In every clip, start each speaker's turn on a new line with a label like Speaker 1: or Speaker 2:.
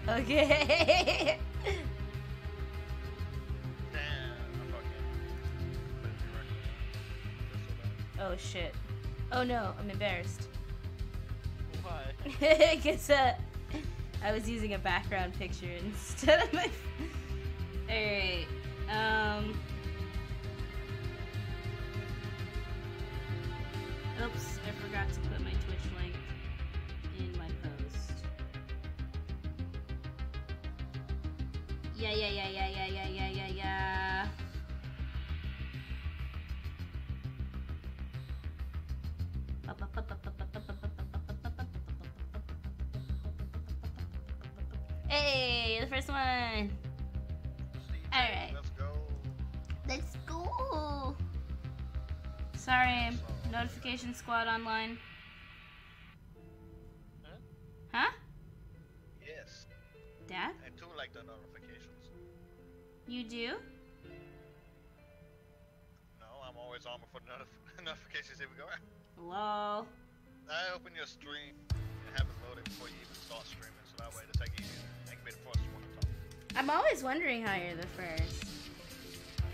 Speaker 1: Okay. Oh shit. Oh no, I'm embarrassed.
Speaker 2: Why?
Speaker 1: Because I was using a background picture instead of my. Alright. Oops, I forgot to put my Twitch link in my post. Yeah. Hey, the first one. Alright. Let's go. Sorry, notification squad online. Huh?
Speaker 3: Yes.
Speaker 1: Dad?
Speaker 3: I too like the notifications.
Speaker 1: You do?
Speaker 3: No, I'm always on before the notifications. Here we go.
Speaker 1: Lol.
Speaker 3: I open your stream and have it loaded before you even start streaming, so that way it's like easier. I can be the first one to talk.
Speaker 1: I'm always wondering how you're the first.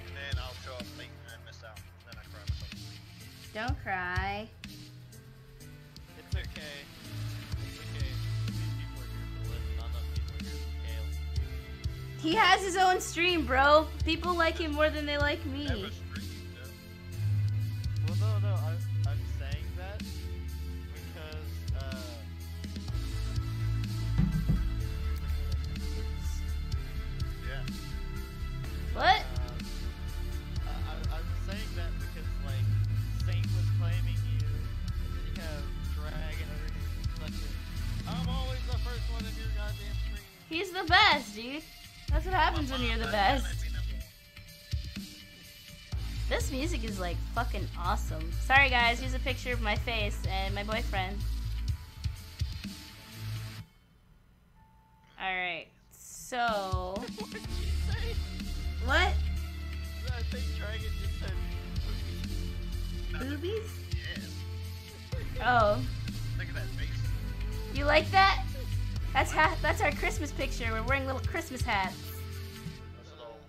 Speaker 3: And then I'll show up late and I miss out. Then I cry myself.
Speaker 1: Don't cry.
Speaker 2: It's okay. It's okay. These people are here to listen. Not enough people are here to scale.
Speaker 1: He has his own stream, bro. People like him more than they like me.
Speaker 3: Never streamed,
Speaker 2: Well, no, I'm saying that because,
Speaker 3: yeah.
Speaker 1: What?
Speaker 2: I'm saying that because, like, Saint was claiming you, and then you have Dragon over here reflecting. I'm always the first one in your goddamn stream.
Speaker 1: He's the best, dude. That's what happens when you're the best. This music is like fucking awesome. Sorry guys, here's a picture of my face and my boyfriend. Alright, so...
Speaker 2: What did you say?
Speaker 1: What?
Speaker 2: I think Dragon just said
Speaker 1: Boobies?
Speaker 3: Yes.
Speaker 1: Oh.
Speaker 3: Look at that face.
Speaker 1: You like that? That's our Christmas picture. We're wearing little Christmas hats.
Speaker 3: That's a little...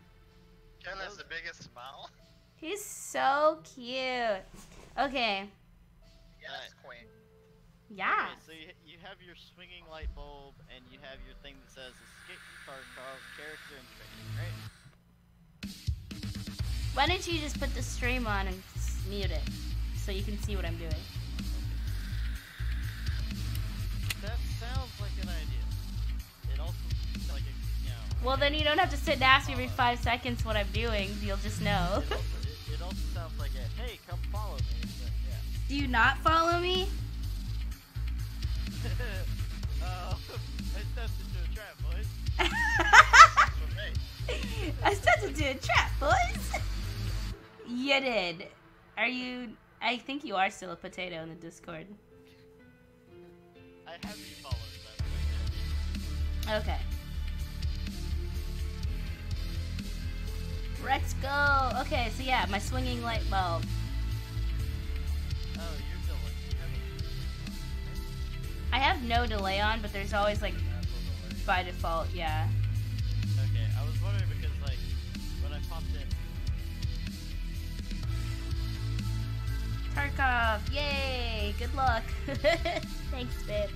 Speaker 3: Ken has the biggest smile.
Speaker 1: He's so cute. Okay.
Speaker 3: Yes, queen.
Speaker 1: Yeah.
Speaker 2: Okay, so you have your swinging light bulb, and you have your thing that says Escape from Tarkov, character and training, right?
Speaker 1: Why don't you just put the stream on and mute it so you can see what I'm doing?
Speaker 2: That sounds like an idea. It also seems like a, you know...
Speaker 1: Well, then you don't have to sit and ask me every 5 seconds what I'm doing. You'll just know.
Speaker 2: It also sounds like a, hey, come follow me. But, yeah.
Speaker 1: Do you not follow me?
Speaker 2: I stepped into a trap, boys.
Speaker 1: I stepped into a trap, boys. You did. Are you... I think you are still a potato in the Discord.
Speaker 2: I have you followed, by the way.
Speaker 1: Okay. Let's go. Okay, so yeah, my swinging light bulb.
Speaker 2: Oh, you're delayed.
Speaker 1: I have no delay on, but there's always like
Speaker 2: Delay.
Speaker 1: by default, yeah.
Speaker 2: Okay, I was wondering because, like, when I popped in...
Speaker 1: Tarkov, yay! Good luck. Thanks, babe.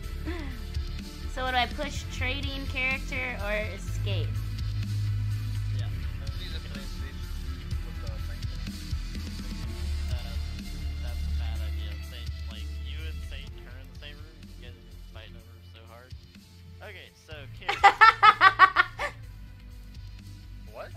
Speaker 1: So would I push trading character or escape?
Speaker 2: Yeah.
Speaker 3: These are plain stations with the thing.
Speaker 2: That's a bad idea. Saint, like, you and Saint turn in the same room, you get fighting over so hard. Okay, so,
Speaker 3: What?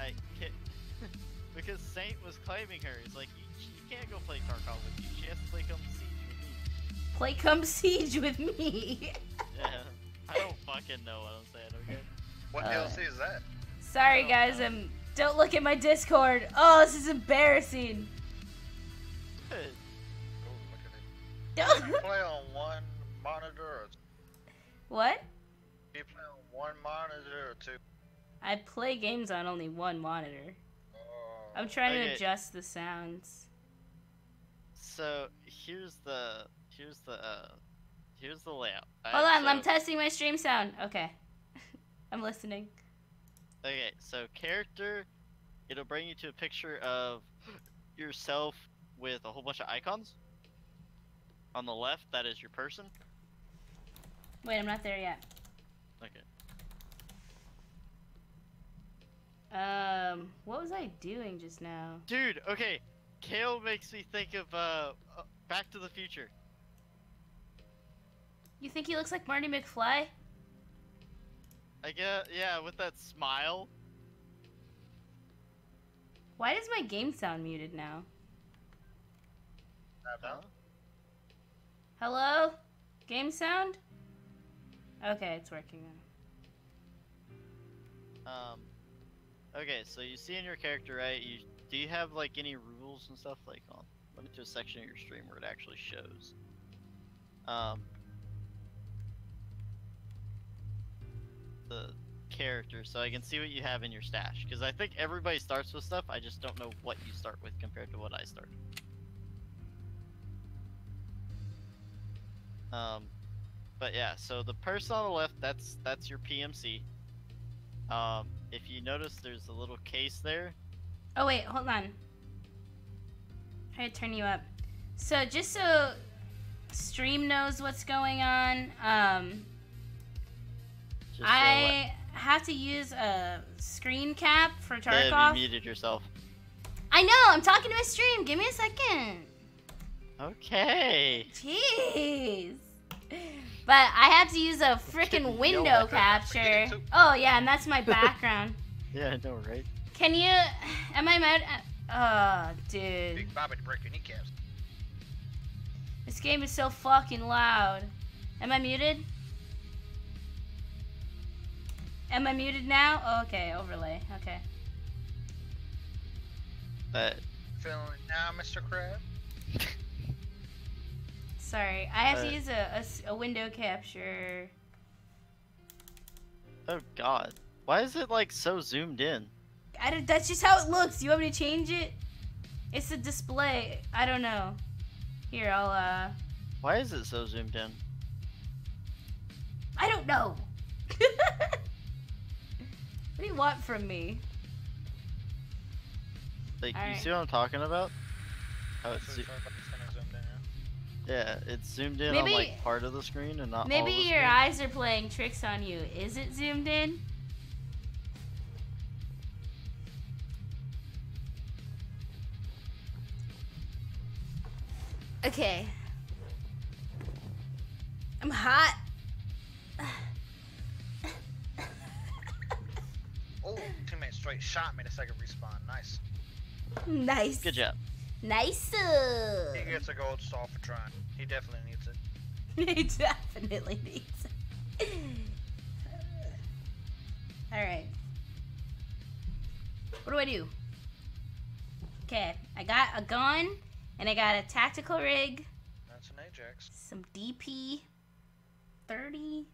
Speaker 2: because Saint was claiming her. He's like, you can't go play Tarkov with you. She has to play Come Siege with me.
Speaker 1: Play Come Siege with me.
Speaker 2: Yeah. I don't fucking know what I'm saying, okay?
Speaker 3: What DLC is that?
Speaker 1: Sorry guys, don't look at my Discord. Oh, this is embarrassing.
Speaker 3: Oh, look at it.
Speaker 1: Don't.
Speaker 3: Do you play on one monitor or
Speaker 1: What?
Speaker 3: do you play on one monitor or two?
Speaker 1: I play games on only one monitor.
Speaker 3: Oh.
Speaker 1: I'm trying to
Speaker 2: Okay.
Speaker 1: adjust the sounds.
Speaker 2: So, here's the layout.
Speaker 1: Hold on, I'm
Speaker 2: so,
Speaker 1: testing my stream sound. Okay. I'm listening.
Speaker 2: Okay, so character, it'll bring you to a picture of yourself with a whole bunch of icons. On the left, that is your person.
Speaker 1: Wait, I'm not there yet.
Speaker 2: Okay.
Speaker 1: What was I doing just now?
Speaker 2: Dude, okay. Kale makes me think of Back to the Future.
Speaker 1: You think he looks like Marty McFly?
Speaker 2: I guess, yeah, with that smile.
Speaker 1: Why does my game sound muted now?
Speaker 2: Huh?
Speaker 1: Hello? Game sound? Okay, it's working now.
Speaker 2: Okay, so you see in your character, right? Do you have like any rules and stuff? Like, went into a section of your stream where it actually shows. The character, so I can see what you have in your stash. Because I think everybody starts with stuff. I just don't know what you start with compared to what I started. But yeah, so the person on the left, that's your PMC. If you notice, there's a little case there.
Speaker 1: Oh wait, hold on. Try to turn you up. So just so stream knows what's going on, I have to use a screen cap for Tarkov.
Speaker 2: Yeah, you muted yourself.
Speaker 1: I know, I'm talking to my stream. Give me a second.
Speaker 2: Okay.
Speaker 1: Jeez. But I have to use a freaking window capture. Oh yeah, and that's my background.
Speaker 2: Yeah, I know, right?
Speaker 1: Can you? Am I mad? Oh, dude.
Speaker 3: Big Bobby to break your kneecaps.
Speaker 1: This game is so fucking loud. Am I muted? Am I muted now? Oh, okay, overlay. Okay.
Speaker 3: Feeling it now, Mr. Crab?
Speaker 1: Sorry, I have to use a window capture.
Speaker 2: Oh god. Why is it like so zoomed in?
Speaker 1: That's just how it looks. You want me to change it? It's a display. I don't know. Here, I'll
Speaker 2: Why is it so zoomed in?
Speaker 1: I don't know. What do you want from me?
Speaker 2: Like,
Speaker 1: All
Speaker 2: you
Speaker 1: right.
Speaker 2: see what I'm talking about? How it's yeah, it's zoomed in
Speaker 1: Maybe-
Speaker 2: on like part of the screen and not all
Speaker 1: Maybe
Speaker 2: the
Speaker 1: your
Speaker 2: screen.
Speaker 1: eyes are playing tricks on you. Is it zoomed in? Okay. I'm hot.
Speaker 3: Oh, teammate straight shot me the second respawn. Nice.
Speaker 1: Nice.
Speaker 2: Good job.
Speaker 1: Nice.
Speaker 3: He gets a gold star for trying. He definitely needs it.
Speaker 1: He definitely needs it. Alright. What do I do? Okay, I got a gun, and I got a tactical rig,
Speaker 3: That's an Ajax.
Speaker 1: some DP 30,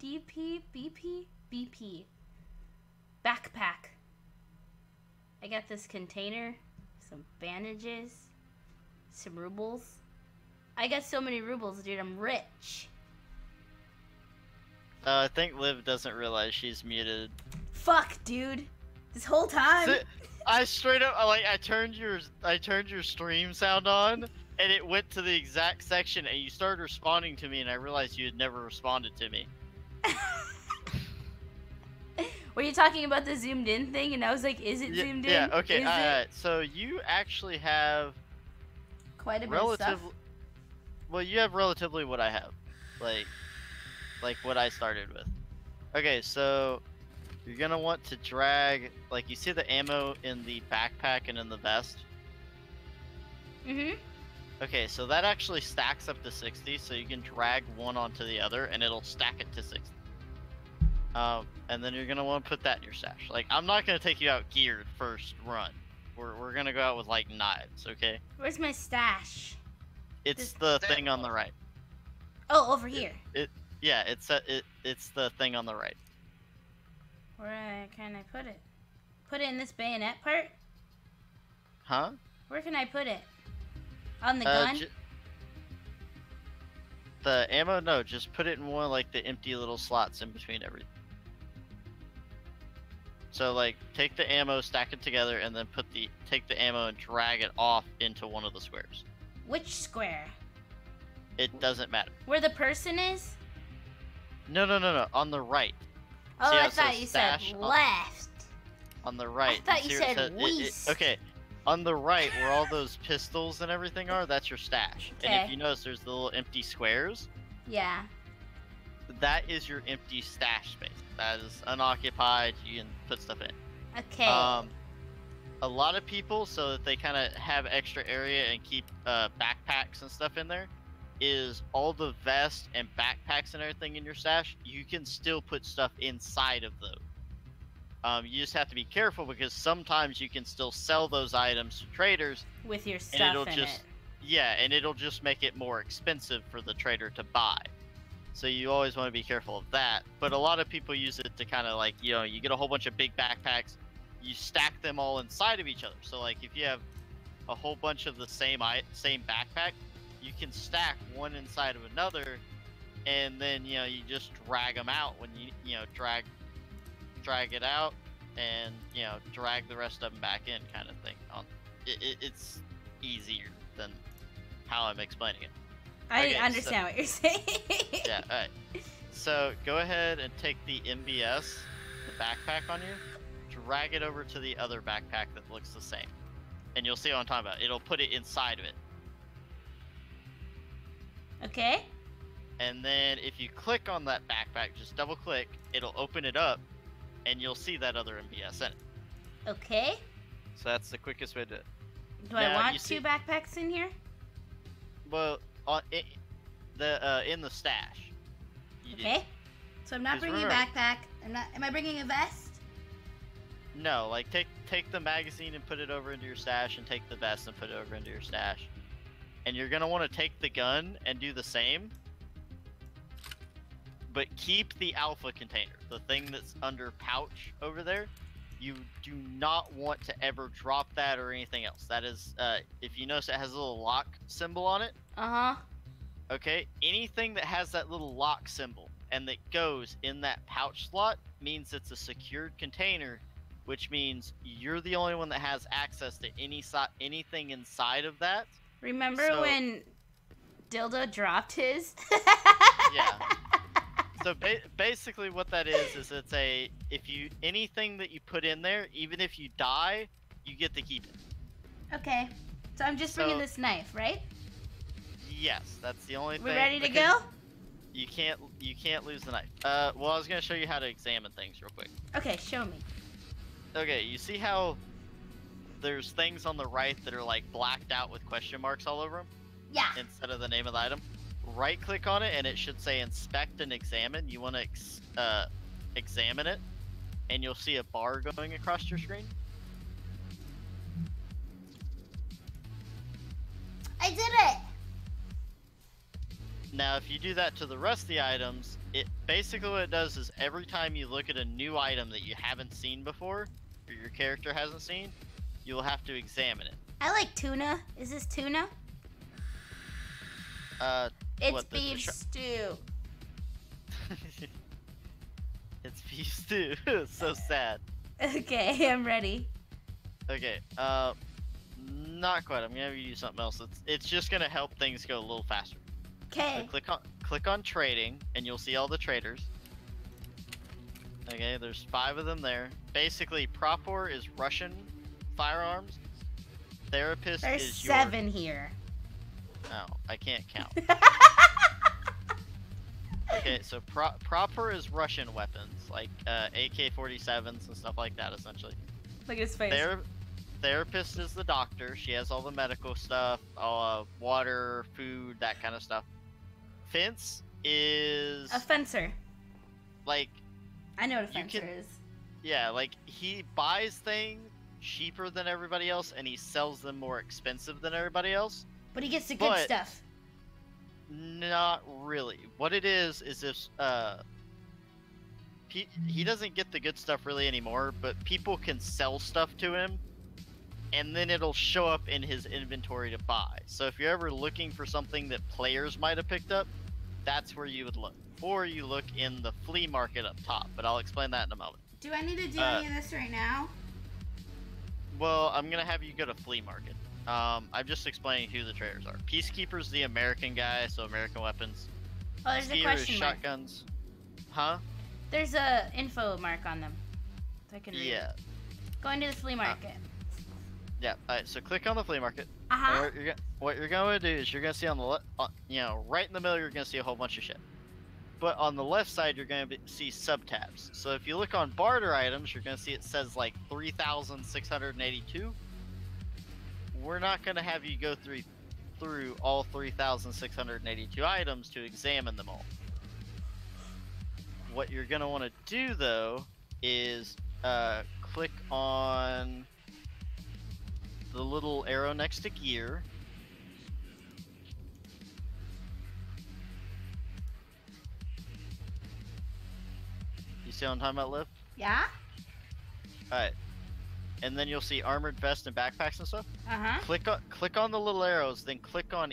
Speaker 1: DP, BP, BP, backpack. I got this container, some bandages, some rubles. I got so many rubles, dude, I'm rich.
Speaker 2: I think Liv doesn't realize she's muted.
Speaker 1: Fuck, dude. This whole time.
Speaker 2: I straight up I turned your stream sound on and it went to the exact section and you started responding to me and I realized you had never responded to me.
Speaker 1: Were you talking about the zoomed in thing? And I was like, is it zoomed in?
Speaker 2: Yeah, okay,
Speaker 1: Is
Speaker 2: alright. So you actually have
Speaker 1: quite a bit of stuff.
Speaker 2: Well, you have relatively what I have. Like what I started with. Okay, so you're gonna want to drag, like, you see the ammo in the backpack and in the vest?
Speaker 1: Mm-hmm.
Speaker 2: Okay, so that actually stacks up to 60, so you can drag one onto the other, and it'll stack it to 60. And then you're gonna want to put that in your stash. Like, I'm not gonna take you out geared first run. We're gonna go out with, like, knives, okay?
Speaker 1: Where's my stash?
Speaker 2: It's the thing on the right.
Speaker 1: Oh, over here.
Speaker 2: Yeah, it's the thing on the right.
Speaker 1: Where can I put it? Put it in this bayonet part?
Speaker 2: Huh?
Speaker 1: Where can I put it? On the gun?
Speaker 2: The ammo, no, just put it in one of like the empty little slots in between everything. So like take the ammo, stack it together, and then take the ammo and drag it off into one of the squares.
Speaker 1: Which square?
Speaker 2: It doesn't matter.
Speaker 1: Where the person is?
Speaker 2: No. On the right.
Speaker 1: Oh,
Speaker 2: See how
Speaker 1: I
Speaker 2: it
Speaker 1: thought
Speaker 2: says
Speaker 1: you said
Speaker 2: stash
Speaker 1: left.
Speaker 2: On the right.
Speaker 1: I thought you
Speaker 2: See where it
Speaker 1: said
Speaker 2: says-
Speaker 1: west.
Speaker 2: okay. On the right, where all those pistols and everything are, that's your stash. And
Speaker 1: Okay.
Speaker 2: if you notice, there's the little empty squares.
Speaker 1: Yeah.
Speaker 2: That is your empty stash space. That is unoccupied. You can put stuff in.
Speaker 1: Okay.
Speaker 2: A lot of people, so that they kind of have extra area and keep backpacks and stuff in there, is all the vests and backpacks and everything in your stash. You can still put stuff inside of those. You just have to be careful because sometimes you can still sell those items to traders.
Speaker 1: With your stuff
Speaker 2: and it'll
Speaker 1: in
Speaker 2: just,
Speaker 1: it.
Speaker 2: Yeah, and it'll just make it more expensive for the trader to buy. So you always want to be careful of that. But a lot of people use it to kind of like, you know, you get a whole bunch of big backpacks, you stack them all inside of each other. So like if you have a whole bunch of the same backpack, you can stack one inside of another, and then you just drag them out when you drag it out, and drag the rest of them back in, kind of thing. It's easier than how I'm explaining it.
Speaker 1: I
Speaker 2: Okay,
Speaker 1: understand what you're saying.
Speaker 2: Yeah, alright. So go ahead and take the MBS, the backpack on you, drag it over to the other backpack that looks the same. And you'll see what I'm talking about. It'll put it inside of it.
Speaker 1: Okay.
Speaker 2: And then if you click on that backpack, just double click, it'll open it up, and you'll see that other MBS in it.
Speaker 1: Okay.
Speaker 2: So that's the quickest way to do it.
Speaker 1: Do I
Speaker 2: Now,
Speaker 1: want
Speaker 2: you
Speaker 1: two
Speaker 2: see-
Speaker 1: backpacks in here?
Speaker 2: Well, in the stash. You do.
Speaker 1: Okay. So I'm not
Speaker 2: 'Cause
Speaker 1: bringing a
Speaker 2: remember-
Speaker 1: backpack. Am I bringing a vest?
Speaker 2: No, like take the magazine and put it over into your stash, and take the vest and put it over into your stash. And you're gonna want to take the gun and do the same, but keep the alpha container, the thing that's under pouch over there. You do not want to ever drop that or anything else. That is, if you notice, it has a little lock symbol on it.
Speaker 1: Uh-huh.
Speaker 2: Okay, anything that has that little lock symbol and that goes in that pouch slot means it's a secured container, which means you're the only one that has access to anything inside of that.
Speaker 1: Remember
Speaker 2: So-
Speaker 1: when Dildo dropped his?
Speaker 2: Yeah. So basically what that is it's anything that you put in there, even if you die, you get to keep it.
Speaker 1: Okay. So I'm just bringing
Speaker 2: So-
Speaker 1: this knife, right?
Speaker 2: Yes, that's the only thing.
Speaker 1: We ready to
Speaker 2: because
Speaker 1: go?
Speaker 2: You can't lose the knife. Well, I was gonna show you how to examine things real quick.
Speaker 1: Okay, show me.
Speaker 2: Okay, you see how there's things on the right that are like blacked out with question marks all over them
Speaker 1: Yeah.
Speaker 2: instead of the name of the item? Right click on it and it should say inspect and examine. You want to examine it, and you'll see a bar going across your screen.
Speaker 1: I did it.
Speaker 2: Now if you do that to the rest of the items, it basically what it does is every time you look at a new item that you haven't seen before, or your character hasn't seen, you'll have to examine it.
Speaker 1: I like tuna. Is this tuna? It's
Speaker 2: What, the
Speaker 1: beef
Speaker 2: sh-
Speaker 1: stew.
Speaker 2: It's beef stew. So sad.
Speaker 1: Okay, I'm ready.
Speaker 2: Okay, not quite. I'm gonna give you something else. It's just gonna help things go a little faster. So
Speaker 1: Okay.
Speaker 2: click on trading, and you'll see all the traders. Okay, there's 5 of them there. Basically, Propor is Russian firearms. Therapist
Speaker 1: There's
Speaker 2: is
Speaker 1: 7 here.
Speaker 2: Oh, I can't count. Okay, so Proper is Russian weapons, like AK-47s and stuff like that, essentially.
Speaker 1: Look at his face.
Speaker 2: Therapist is the doctor. She has all the medical stuff, water, food, that kind of stuff. Fence is
Speaker 1: A fencer.
Speaker 2: like,
Speaker 1: I know what a
Speaker 2: You
Speaker 1: fencer
Speaker 2: can-
Speaker 1: is.
Speaker 2: yeah, like he buys things cheaper than everybody else, and he sells them more expensive than everybody else.
Speaker 1: But he gets the good
Speaker 2: But-
Speaker 1: stuff.
Speaker 2: Not really. What it is if he doesn't get the good stuff really anymore, but people can sell stuff to him, and then it'll show up in his inventory to buy. So if you're ever looking for something that players might have picked up, that's where you would look. Or you look in the flea market up top, but I'll explain that in a moment.
Speaker 1: Do I need to do any of this right now?
Speaker 2: Well, I'm gonna have you go to flea market. I'm just explaining who the traders are. Peacekeeper's the American guy, so American weapons.
Speaker 1: Oh, there's a
Speaker 2: Skier
Speaker 1: question
Speaker 2: is
Speaker 1: mark.
Speaker 2: shotguns. Huh?
Speaker 1: There's a info mark on them. So I can read.
Speaker 2: Yeah.
Speaker 1: Going to the flea market.
Speaker 2: Yeah. Alright, so click on the flea market.
Speaker 1: Uh-huh.
Speaker 2: And what you're going to do is you're gonna see on the right in the middle, you're gonna see a whole bunch of shit. But on the left side, you're gonna see sub-tabs. So if you look on barter items, you're gonna see it says like 3,682. We're not gonna have you go through all 3,682 items to examine them all. What you're gonna want to do though is click on the little arrow next to gear. You see what I'm talking about, Liv?
Speaker 1: Yeah?
Speaker 2: Alright. And then you'll see armored vest and backpacks and stuff.
Speaker 1: Uh-huh.
Speaker 2: Click on the little arrows, then click on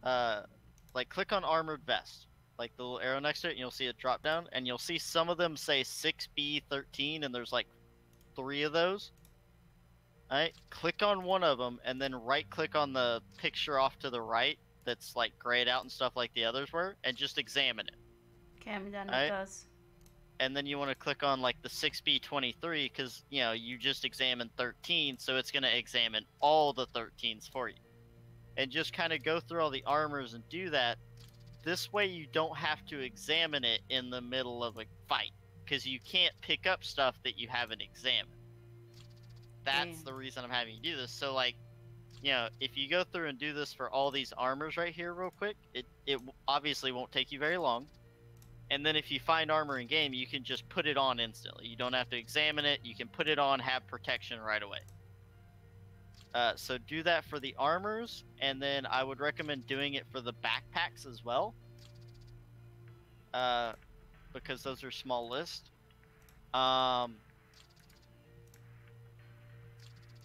Speaker 2: armored vest. Like the little arrow next to it, and you'll see it drop down, and you'll see some of them say 6B13, and there's like 3 of those. Alright, click on one of them, and then right click on the picture off to the right that's like grayed out and stuff like the others were, and just examine it.
Speaker 1: Okay, I'm done with
Speaker 2: Alright.
Speaker 1: those.
Speaker 2: And then you want to click on like the 6B23 because you just examined 13, so it's going to examine all the 13s for you. And just kind of go through all the armors and do that. This way you don't have to examine it in the middle of a fight because you can't pick up stuff that you haven't examined. That's the reason I'm having you do this. So like, if you go through and do this for all these armors right here real quick, it obviously won't take you very long. And then if you find armor in game, you can just put it on instantly. You don't have to examine it. You can put it on, have protection right away. So do that for the armors, and then I would recommend doing it for the backpacks as well. Because those are small list.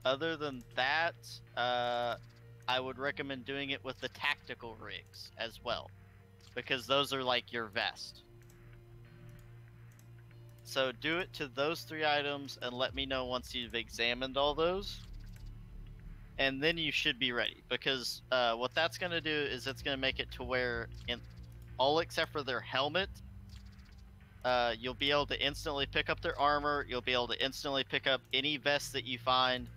Speaker 2: Other than that, I would recommend doing it with the tactical rigs as well. Because those are like your vest. So do it to those 3 items and let me know once you've examined all those. And then you should be ready. Because what that's going to do is it's going to make it to where, in all except for their helmet, you'll be able to instantly pick up their armor, you'll be able to instantly pick up any vest that you find,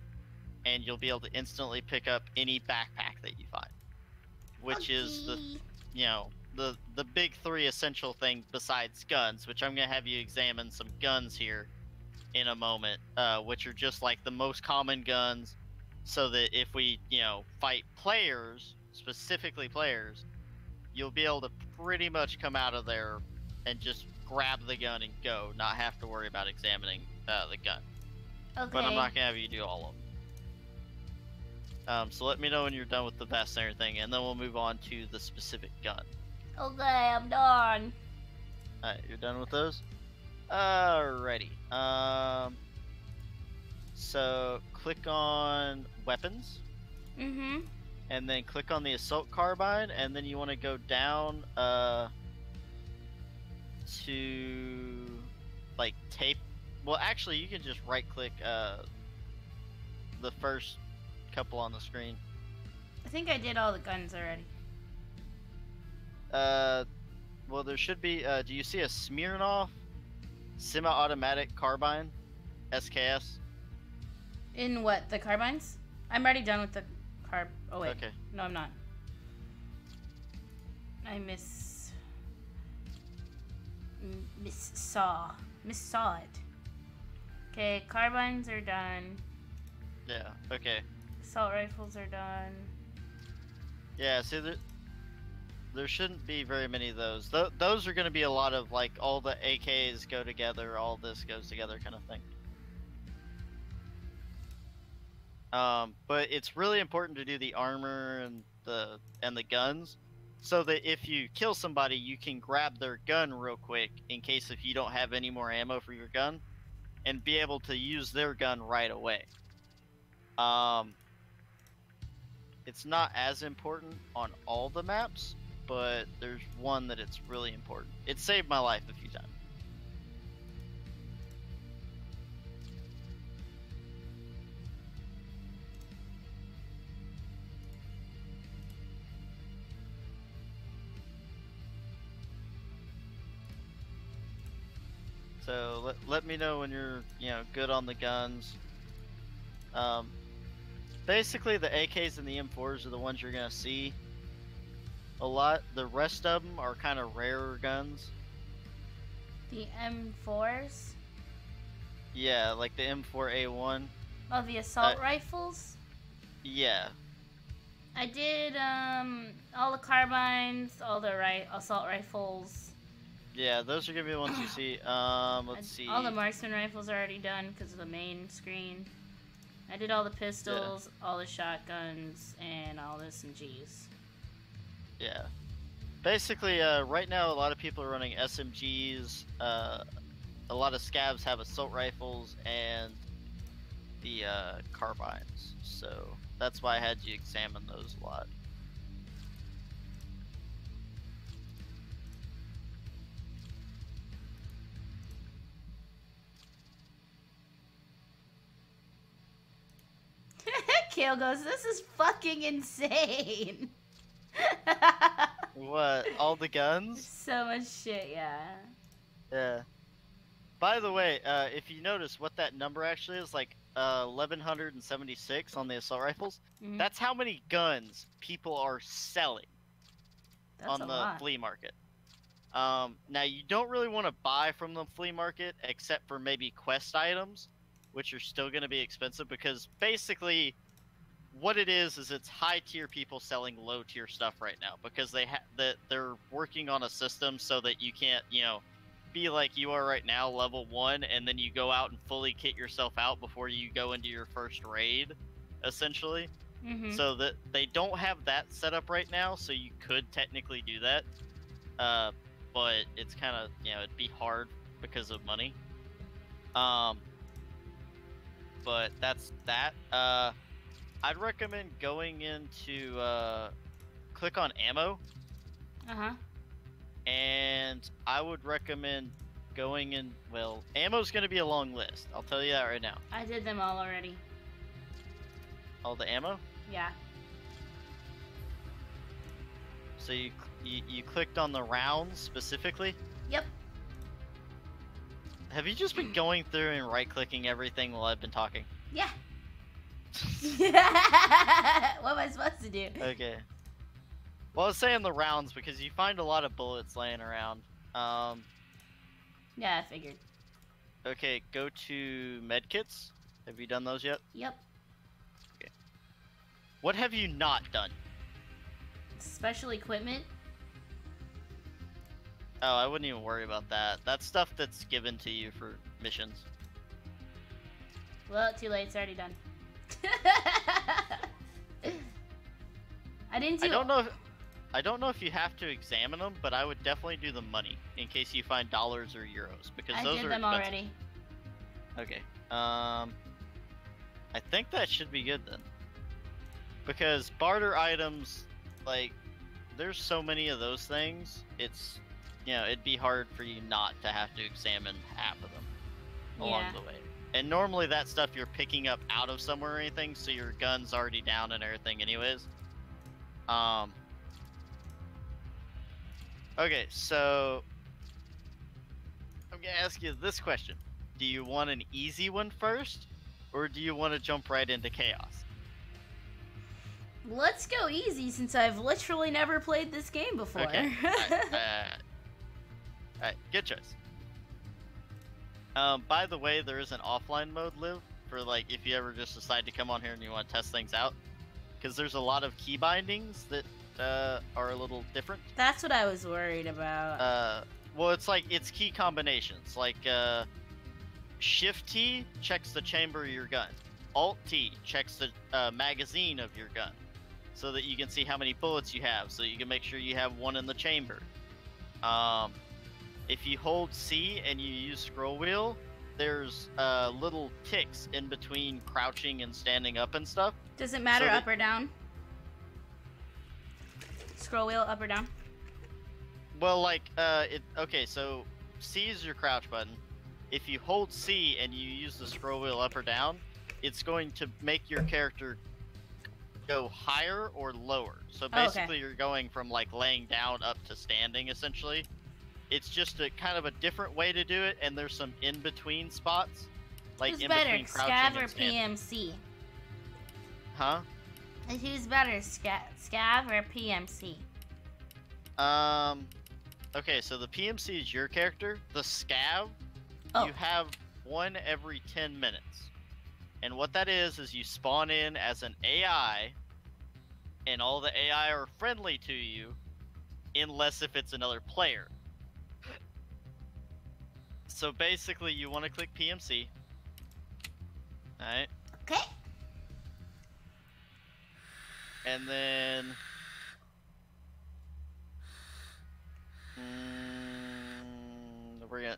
Speaker 2: and you'll be able to instantly pick up any backpack that you find. Which is the big 3 essential thing besides guns, which I'm going to have you examine some guns here in a moment, which are just like the most common guns, so that if we, fight players, specifically players, you'll be able to pretty much come out of there and just grab the gun and go, not have to worry about examining the gun.
Speaker 1: Okay.
Speaker 2: But I'm not going to have you do all of them. So let me know when you're done with the vest and everything, and then we'll move on to the specific gun.
Speaker 1: Okay, I'm done.
Speaker 2: Alright, you're done with those? Alrighty. So click on weapons.
Speaker 1: Mm-hmm.
Speaker 2: And then click on the assault carbine, and then you want to go down to like tape. Well, actually, you can just right click the first couple on the screen.
Speaker 1: I think I did all the guns already.
Speaker 2: Well, there should be. Do you see a Smirnoff semi-automatic carbine, SKS?
Speaker 1: In what, the carbines? I'm already done with the carb. Oh wait.
Speaker 2: Okay.
Speaker 1: No, I'm not. I missaw it. Okay, carbines are done.
Speaker 2: Yeah. Okay.
Speaker 1: Assault rifles are done.
Speaker 2: Yeah. See, there shouldn't be very many of those. Those are going to be a lot of like all the AKs go together, all this goes together kind of thing. But it's really important to do the armor and the guns, so that if you kill somebody, you can grab their gun real quick in case if you don't have any more ammo for your gun, and be able to use their gun right away. It's not as important on all the maps, but there's one that it's really important. It saved my life a few times. So let me know when you're, good on the guns. Basically the AKs and the M4s are the ones you're gonna see a lot. The rest of them are kind of rarer guns.
Speaker 1: The M4s?
Speaker 2: Yeah, like the M4A1.
Speaker 1: Oh, the assault rifles?
Speaker 2: Yeah.
Speaker 1: I did all the carbines, all the assault rifles.
Speaker 2: Yeah, those are gonna be the ones you see. Let's see.
Speaker 1: All the marksman rifles are already done because of the main screen. I did all the pistols, all the shotguns, and all the SMGs.
Speaker 2: Yeah. Basically, right now a lot of people are running SMGs. A lot of scavs have assault rifles and the carbines. So that's why I had you examine those a lot.
Speaker 1: Kale goes, this is fucking insane.
Speaker 2: What? All the guns?
Speaker 1: So much shit, yeah.
Speaker 2: Yeah. By the way, if you notice what that number actually is, like 1176 on the assault rifles, that's how many guns people are selling on the flea market. Now you don't really want to buy from the flea market except for maybe quest items, which are still going to be expensive because basically what it is it's high tier people selling low tier stuff right now because they're working on a system so that you can't, be like you are right now, level 1, and then you go out and fully kit yourself out before you go into your first raid, essentially. So that they don't have that set up right now, so you could technically do that. But it's kind of, it'd be hard because of money. But that's that. I'd recommend going into, click on ammo. And I would recommend going in, well, ammo's going to be a long list. I'll tell you that right now.
Speaker 1: I did them all already.
Speaker 2: All the ammo?
Speaker 1: Yeah.
Speaker 2: So you clicked on the rounds specifically?
Speaker 1: Yep.
Speaker 2: Have you just been going through and right-clicking everything while I've been talking?
Speaker 1: Yeah. What am I supposed to do?
Speaker 2: Okay. Well, I was saying the rounds because you find a lot of bullets laying around.
Speaker 1: Yeah, I figured.
Speaker 2: Okay, go to medkits. Have you done those yet?
Speaker 1: Yep.
Speaker 2: Okay. What have you not done?
Speaker 1: Special equipment.
Speaker 2: Oh, I wouldn't even worry about that. That's stuff that's given to you for missions.
Speaker 1: Well, too late. It's already done. I didn't do.
Speaker 2: I don't know if you have to examine them, but I would definitely do the money in case you find dollars or euros because those are
Speaker 1: I did them
Speaker 2: expensive.
Speaker 1: already.
Speaker 2: Okay. I think that should be good then. Because barter items, like, there's so many of those things. It's, it'd be hard for you not to have to examine half of them along the way. And normally that stuff you're picking up out of somewhere or anything, so your gun's already down and everything anyways. Okay, so I'm gonna ask you this question. Do you want an easy one first, or do you want to jump right into chaos?
Speaker 1: Let's go easy since I've literally never played this game before.
Speaker 2: Okay. Alright, good choice. By the way, there is an offline mode, Liv, for like if you ever just decide to come on here and you want to test things out. Because there's a lot of key bindings that are a little different.
Speaker 1: That's what I was worried about.
Speaker 2: Well, it's key combinations. Like, Shift T checks the chamber of your gun. Alt T checks the magazine of your gun. So that you can see how many bullets you have. So you can make sure you have one in the chamber. If you hold C and you use scroll wheel, there's little ticks in between crouching and standing up and stuff.
Speaker 1: Does it matter up or down? Scroll wheel up or down?
Speaker 2: Well, like, okay, so C is your crouch button. If you hold C and you use the scroll wheel up or down, it's going to make your character go higher or lower. So
Speaker 1: Oh,
Speaker 2: basically,
Speaker 1: okay.
Speaker 2: you're going from like laying down up to standing, essentially. It's just a kind of a different way to do it, and there's some in between spots, like
Speaker 1: Who's
Speaker 2: in
Speaker 1: better,
Speaker 2: between crouching
Speaker 1: Scav or
Speaker 2: and standing.
Speaker 1: PMC?
Speaker 2: Huh?
Speaker 1: Who's better, Scav or PMC?
Speaker 2: Okay, so the PMC is your character. The scav,
Speaker 1: Oh.
Speaker 2: you have one every 10 minutes. And what that is you spawn in as an AI, and all the AI are friendly to you, unless if it's another player. So basically, you want to click PMC. Alright?
Speaker 1: Okay.
Speaker 2: And then... we're gonna...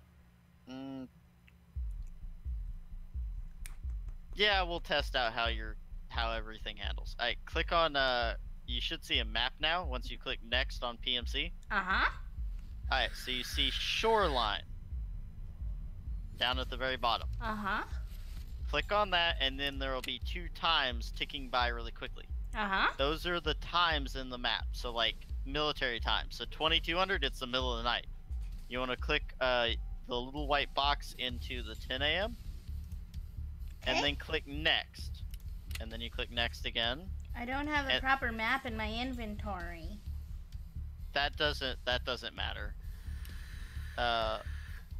Speaker 2: yeah, we'll test out how everything handles. Alright, click on, you should see a map now once you click next on PMC.
Speaker 1: Uh-huh.
Speaker 2: Alright, so you see shoreline down at the very bottom.
Speaker 1: Uh-huh.
Speaker 2: Click on that, and then there will be 2 times ticking by really quickly.
Speaker 1: Uh-huh.
Speaker 2: Those are the times in the map, so like military time. So 2200, it's the middle of the night. You want to click the little white box into the 10 a.m. and then click next, and then you click next again.
Speaker 1: I don't have a proper map in my inventory.
Speaker 2: That doesn't matter.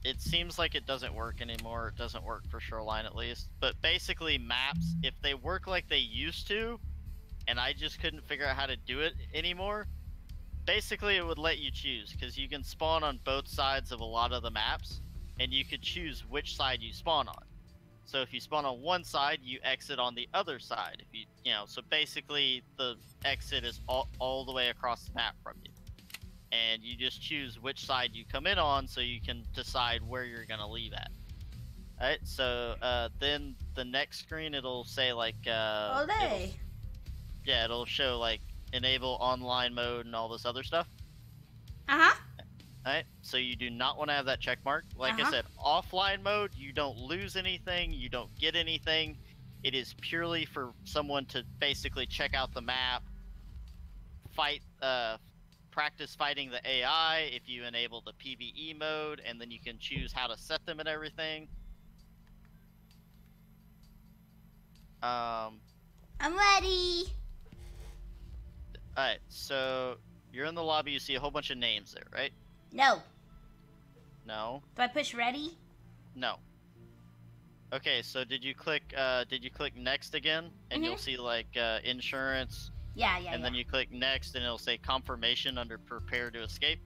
Speaker 2: It seems like it doesn't work anymore. It doesn't work for Shoreline at least. But basically maps, if they work like they used to, and I just couldn't figure out how to do it anymore, basically it would let you choose, because you can spawn on both sides of a lot of the maps, and you could choose which side you spawn on. So if you spawn on one side, you exit on the other side. If you know, so basically the exit is all the way across the map from you. And you just choose which side you come in on, so you can decide where you're gonna leave at. Alright, so then the next screen, it'll say like it'll show like enable online mode and all this other stuff.
Speaker 1: Uh-huh.
Speaker 2: Alright, so you do not want to have that check mark. Like I said, offline mode, you don't lose anything, you don't get anything. It is purely for someone to basically check out the map, practice fighting the AI if you enable the PvE mode, and then you can choose how to set them and everything.
Speaker 1: I'm ready.
Speaker 2: Alright, so you're in the lobby, you see a whole bunch of names there, right?
Speaker 1: No.
Speaker 2: No.
Speaker 1: Do I push ready?
Speaker 2: No. Okay, so did you click next again? And you'll see like insurance.
Speaker 1: Yeah.
Speaker 2: And then you click next and it'll say confirmation under prepare to escape.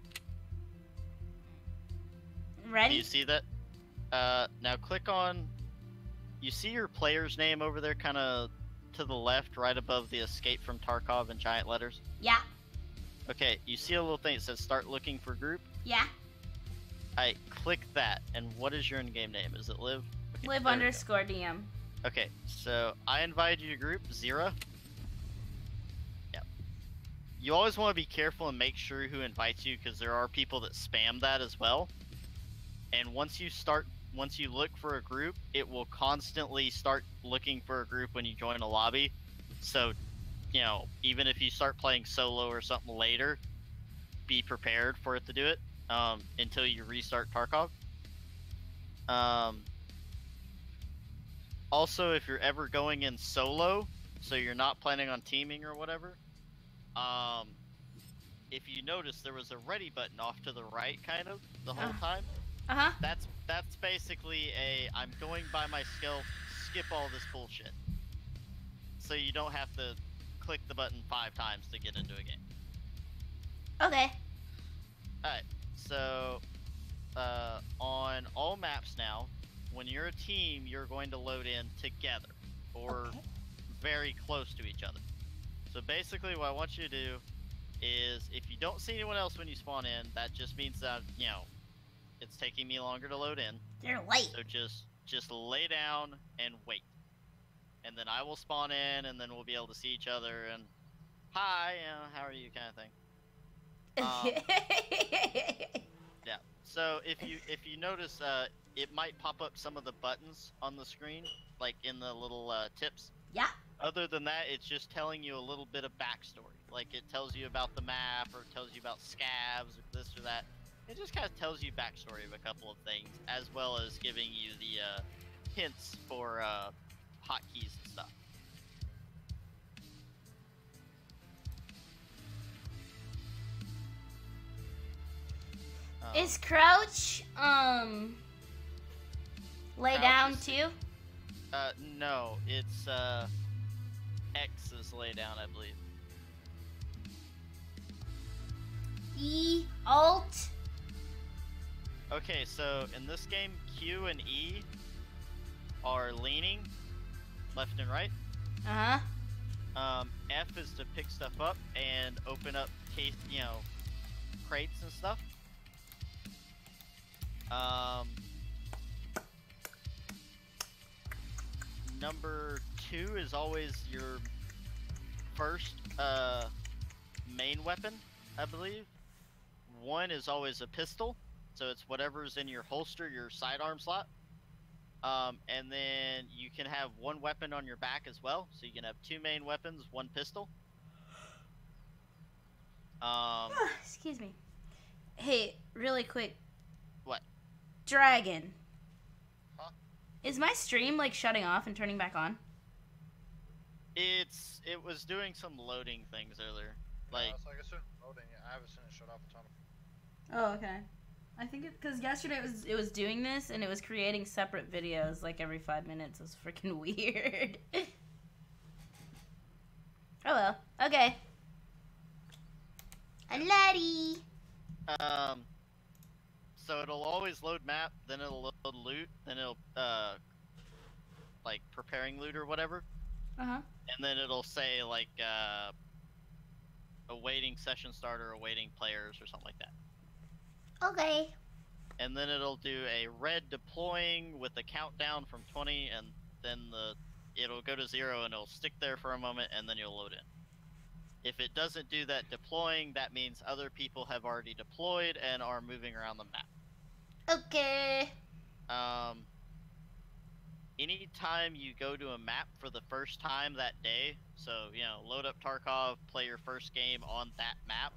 Speaker 1: Ready?
Speaker 2: Do you see that? Now click on, you see your player's name over there kind of to the left, right above the escape from Tarkov in giant letters?
Speaker 1: Yeah.
Speaker 2: Okay, you see a little thing that says start looking for group?
Speaker 1: Yeah.
Speaker 2: Alright, click that. And what is your in-game name? Is it Liv? Okay,
Speaker 1: Liv_DM.
Speaker 2: Okay, so I invited you to group, Zira. Yep. You always want to be careful and make sure who invites you, because there are people that spam that as well. And once you look for a group, it will constantly start looking for a group when you join a lobby. So, you know, even if you start playing solo or something later, be prepared for it to do it until you restart Tarkov. Also, if you're ever going in solo, so you're not planning on teaming or whatever, if you notice there was a ready button off to the right kind of the whole time. That's basically I'm going by myself, skip all this bullshit. So you don't have to click the button 5 times to get into a game.
Speaker 1: Okay.
Speaker 2: Alright, so on all maps now, when you're a team, you're going to load in together or very close to each other. So basically what I want you to do is, if you don't see anyone else when you spawn in, that just means that, you know, it's taking me longer to load in.
Speaker 1: You're late.
Speaker 2: So just lay down and wait. And then I will spawn in, and then we'll be able to see each other and, hi, how are you, kind of thing. So if you notice, it might pop up some of the buttons on the screen, like in the little tips.
Speaker 1: Yeah.
Speaker 2: Other than that, it's just telling you a little bit of backstory. Like it tells you about the map, or tells you about scabs, or this or that. It just kind of tells you backstory of a couple of things, as well as giving you the hints for hotkeys and stuff.
Speaker 1: Is crouch lay
Speaker 2: Crouch
Speaker 1: down
Speaker 2: is-
Speaker 1: too?
Speaker 2: No, it's X is lay down, I believe.
Speaker 1: E alt.
Speaker 2: Okay, so in this game, Q and E are leaning left and right. F is to pick stuff up and open up case, crates and stuff. Number 2 is always your first main weapon, I believe. 1 is always a pistol, so it's whatever's in your holster, your sidearm slot. And then you can have 1 weapon on your back as well, so you can have 2 main weapons, 1 pistol.
Speaker 1: Excuse me. Hey, really quick.
Speaker 2: What?
Speaker 1: Dragon.
Speaker 3: Huh?
Speaker 1: Is my stream like shutting off and turning back on?
Speaker 2: It was doing some loading things earlier. Like,
Speaker 3: it's like it's loading. I haven't seen it shut off a ton.
Speaker 1: Oh, okay. I think it because yesterday it was doing this and it was creating separate videos like every 5 minutes. It was freaking weird. Oh well. Okay. I'm Laddie.
Speaker 2: So it'll always load map, then it'll load loot, then it'll like preparing loot or whatever,
Speaker 1: Uh-huh.
Speaker 2: and then it'll say like awaiting session starter, awaiting players or something like that.
Speaker 1: Okay.
Speaker 2: And then it'll do a red deploying with a countdown from 20, and then it'll go to 0 and it'll stick there for a moment, and then you'll load in. If it doesn't do that deploying, that means other people have already deployed and are moving around the map.
Speaker 1: Okay.
Speaker 2: Anytime you go to a map for the first time that day, so, load up Tarkov, play your first game on that map,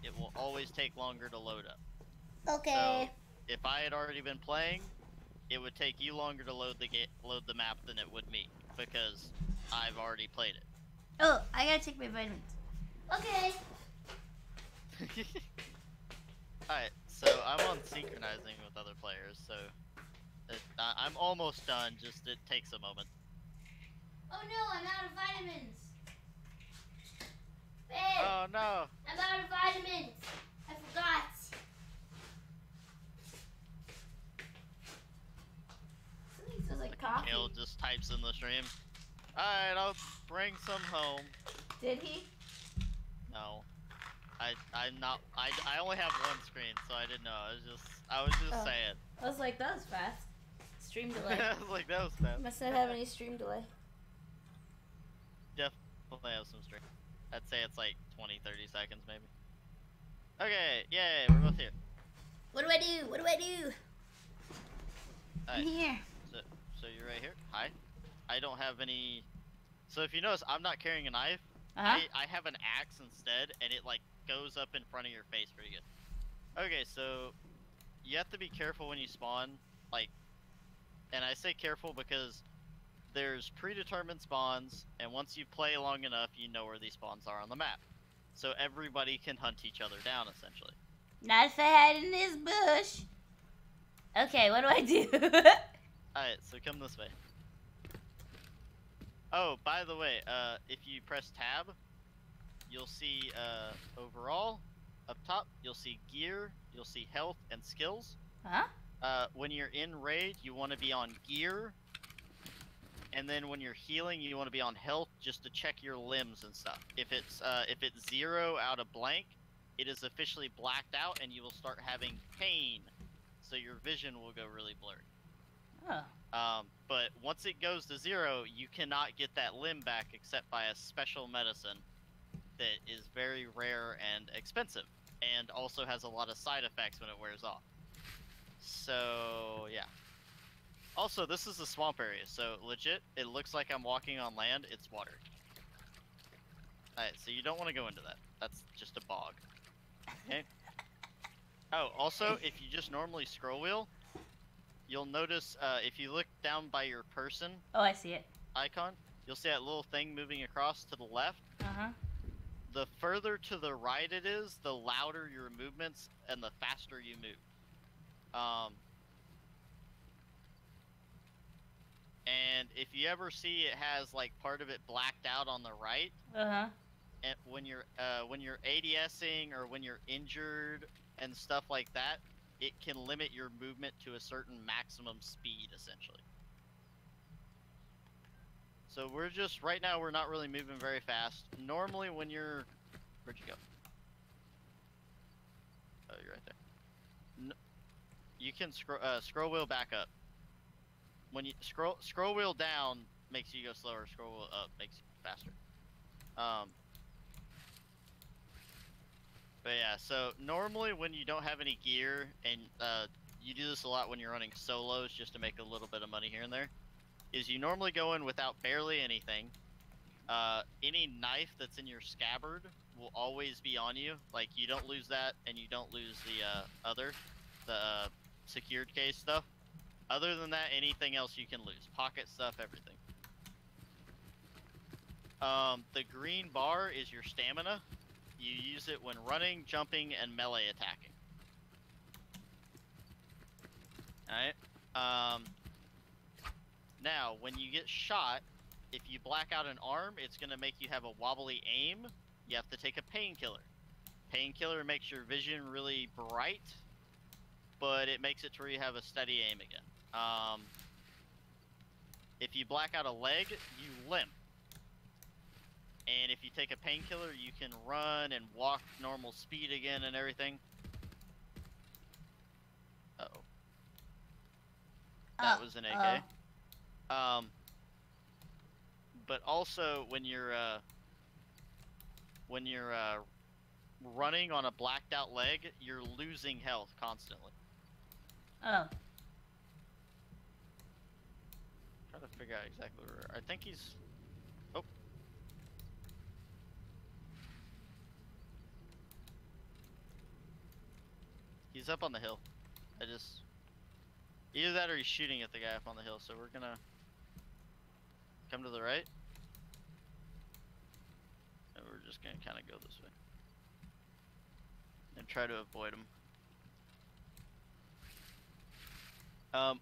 Speaker 2: it will always take longer to load up.
Speaker 1: Okay.
Speaker 2: So, if I had already been playing, it would take you longer to load the map than it would me, because I've already played it.
Speaker 1: Oh, I gotta take my vitamins. Okay.
Speaker 2: Alright, so I'm on synchronizing with other players, so I'm almost done, just it takes a moment.
Speaker 1: Oh no, I'm out of vitamins. Babe,
Speaker 2: Oh no!
Speaker 1: I'm out of vitamins. I forgot. Something smells like coffee.
Speaker 2: Kale just types in the stream. Alright, I'll bring some home.
Speaker 1: Did he?
Speaker 2: No. I only have one screen, so I didn't know. I was just
Speaker 1: Oh.
Speaker 2: saying.
Speaker 1: I was like, that was fast. Stream delay.
Speaker 2: I was like, that was fast.
Speaker 1: Must not have any stream delay.
Speaker 2: Definitely have some stream. I'd say it's like 20, 30 seconds maybe. Okay, yay, we're both here.
Speaker 1: What do I do? What do I do? I'm
Speaker 2: Alright,
Speaker 1: here.
Speaker 2: so you're right here. Hi. I don't have any... So if you notice, I'm not carrying a knife.
Speaker 1: Uh-huh.
Speaker 2: I have an axe instead, and it like goes up in front of your face pretty good. Okay, so you have to be careful when you spawn, like, and I say careful because there's predetermined spawns, and once you play long enough, you know where these spawns are on the map. So everybody can hunt each other down, essentially.
Speaker 1: Not if I hide in this bush. Okay, what do I do?
Speaker 2: Alright, so come this way. Oh, by the way, if you press tab, you'll see overall, up top, you'll see gear, you'll see health and skills.
Speaker 1: Huh?
Speaker 2: When you're in raid, you want to be on gear, and then when you're healing, you want to be on health just to check your limbs and stuff. If it's 0 out of blank, it is officially blacked out, and you will start having pain, so your vision will go really blurry.
Speaker 1: Oh.
Speaker 2: But once it goes to 0, you cannot get that limb back except by a special medicine that is very rare and expensive, and also has a lot of side effects when it wears off. So yeah. Also, this is a swamp area, so legit, it looks like I'm walking on land. It's water. Alright, so you don't want to go into that. That's just a bog. Okay. Oh, also, if you just normally scroll wheel, you'll notice if you look down by your person
Speaker 1: Oh, I see it.
Speaker 2: icon, you'll see that little thing moving across to the left.
Speaker 1: Uh-huh.
Speaker 2: The further to the right it is, the louder your movements and the faster you move. And if you ever see it has like part of it blacked out on the right,
Speaker 1: Uh-huh.
Speaker 2: and when you're ADSing or when you're injured and stuff like that, it can limit your movement to a certain maximum speed, essentially. So we're just, right now we're not really moving very fast. Normally when you're, where'd you go? Oh, you're right there. You can scroll wheel back up. When you scroll wheel down makes you go slower, scroll wheel up makes you faster. But yeah, so normally when you don't have any gear, and you do this a lot when you're running solos just to make a little bit of money here and there, is you normally go in without barely anything. Any knife that's in your scabbard will always be on you. Like, you don't lose that, and you don't lose the secured case stuff. Other than that, anything else you can lose. Pocket stuff, everything. The green bar is your stamina. You use it when running, jumping, and melee attacking. Alright. Now, when you get shot, if you black out an arm, it's going to make you have a wobbly aim. You have to take a painkiller. Painkiller makes your vision really bright, but it makes it to where you have a steady aim again. If you black out a leg, you limp. And if you take a painkiller, you can run and walk normal speed again and everything. Uh-oh. That was an AK. But also when you're running on a blacked out leg, you're losing health constantly.
Speaker 1: Oh.
Speaker 2: Try to figure out exactly where. I think he's. Oh. He's up on the hill. Either that or he's shooting at the guy up on the hill, so we're gonna come to the right. And we're just gonna kind of go this way. And try to avoid him.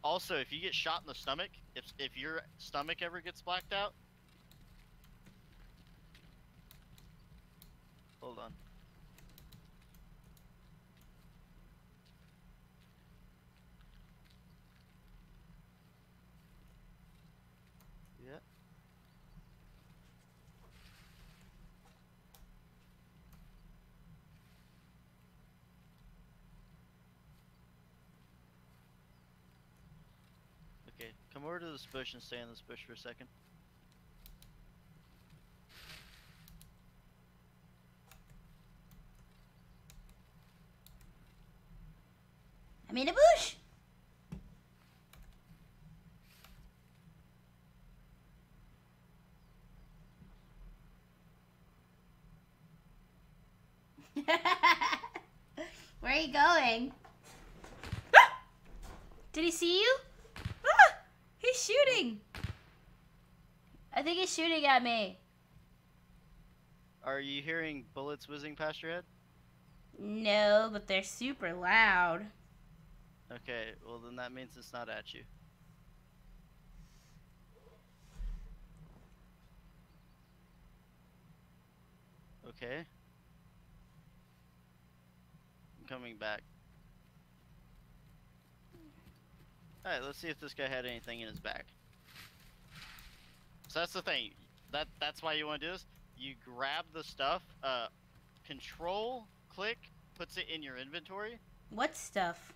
Speaker 2: Also, if you get shot in the stomach, if your stomach ever gets blacked out... Hold on. Yeah. Okay, come over to this bush and stay in this bush for a second.
Speaker 1: I'm in a bush! Where are you going? Ah! Did he see you? Ah! He's shooting! I think he's shooting at me.
Speaker 2: Are you hearing bullets whizzing past your head?
Speaker 1: No, but they're super loud.
Speaker 2: Okay, well then that means it's not at you. Okay. I'm coming back. Alright, let's see if this guy had anything in his back. So that's the thing. That's why you want to do this. You grab the stuff, control, click, puts it in your inventory.
Speaker 1: What stuff?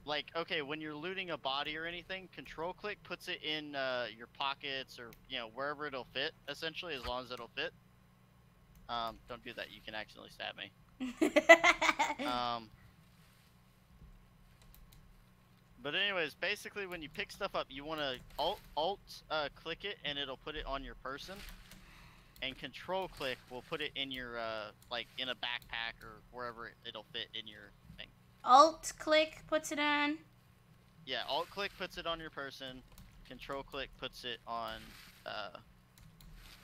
Speaker 2: Like, okay, when you're looting a body or anything, control click puts it in your pockets or, you know, wherever it'll fit, essentially, as long as it'll fit. Don't do that, you can accidentally stab me. But anyways, basically when you pick stuff up, you want to alt click it and it'll put it on your person. And control click will put it in your like in a backpack or wherever it'll fit in your thing.
Speaker 1: Alt click puts it on.
Speaker 2: Yeah, alt click puts it on your person. Control click puts it on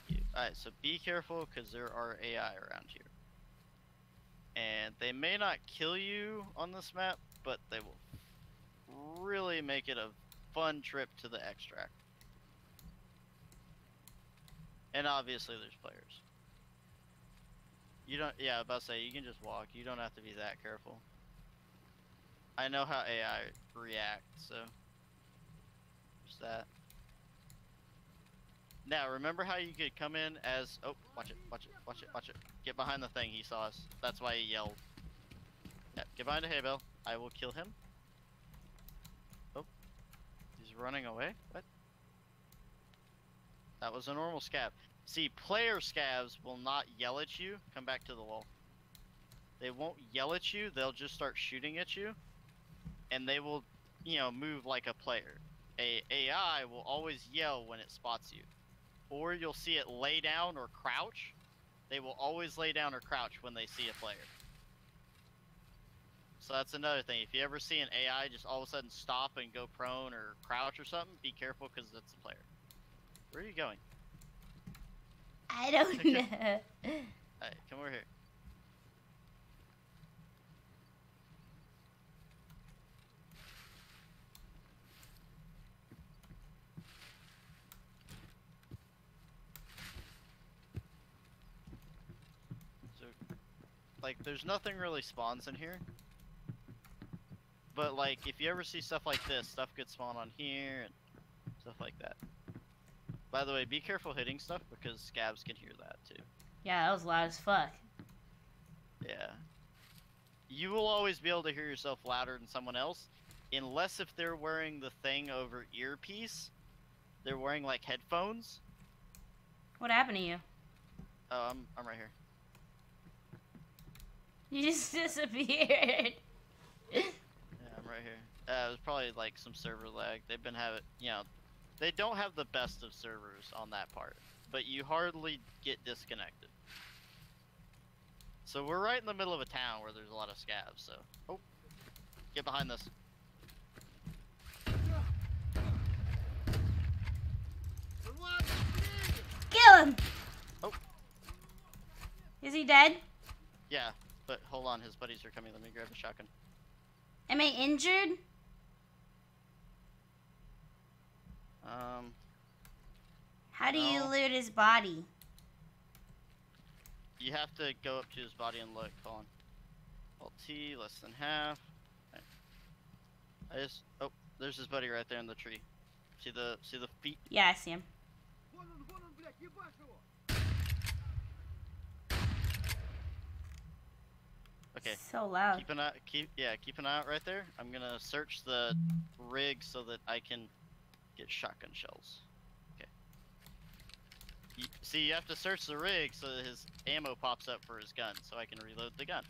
Speaker 2: you. Alright, so be careful because there are AI around here. And they may not kill you on this map, but they will really make it a fun trip to the extract. And obviously there's players. You don't, yeah, I was about to say, you can just walk. You don't have to be that careful. I know how AI reacts, so. Just that. Now, remember how you could come in as, oh, watch it, watch it, watch it, watch it. Get behind the thing, he saw us. That's why he yelled. Yeah, get behind a hay bale. I will kill him. Oh, he's running away? What? That was a normal scab. See, player scabs will not yell at you. Come back to the wall. They won't yell at you, they'll just start shooting at you. And they will, you know, move like a player. A AI will always yell when it spots you. Or you'll see it lay down or crouch. They will always lay down or crouch when they see a player. So that's another thing. If you ever see an AI just all of a sudden stop and go prone or crouch or something, be careful because that's a player. Where are you going?
Speaker 1: I don't know.
Speaker 2: Alright, come over here. So, like, there's nothing really spawns in here. But, like, if you ever see stuff like this, stuff gets spawned on here and stuff like that. By the way, be careful hitting stuff because scabs can hear that too.
Speaker 1: Yeah, that was loud as fuck.
Speaker 2: Yeah. You will always be able to hear yourself louder than someone else, unless if they're wearing the thing over earpiece. They're wearing like headphones.
Speaker 1: What happened to you?
Speaker 2: Oh, I'm right here.
Speaker 1: You just disappeared.
Speaker 2: Yeah, I'm right here. It was probably like some server lag. They've been having, you know, they don't have the best of servers on that part, but you hardly get disconnected. So we're right in the middle of a town where there's a lot of scabs, so. Oh, get behind this.
Speaker 1: Kill him!
Speaker 2: Oh.
Speaker 1: Is he dead?
Speaker 2: Yeah, but hold on, his buddies are coming. Let me grab the shotgun.
Speaker 1: Am I injured? How do you loot his body?
Speaker 2: You have to go up to his body and look. Hold on. Alt T, less than half. Right. Oh, there's his buddy right there in the tree. See the feet?
Speaker 1: Yeah, I see him.
Speaker 2: Okay.
Speaker 1: So loud.
Speaker 2: Keep an eye out right there. I'm gonna search the rig so that I can get shotgun shells. Okay. See, you have to search the rig so that his ammo pops up for his gun, so I can reload the gun.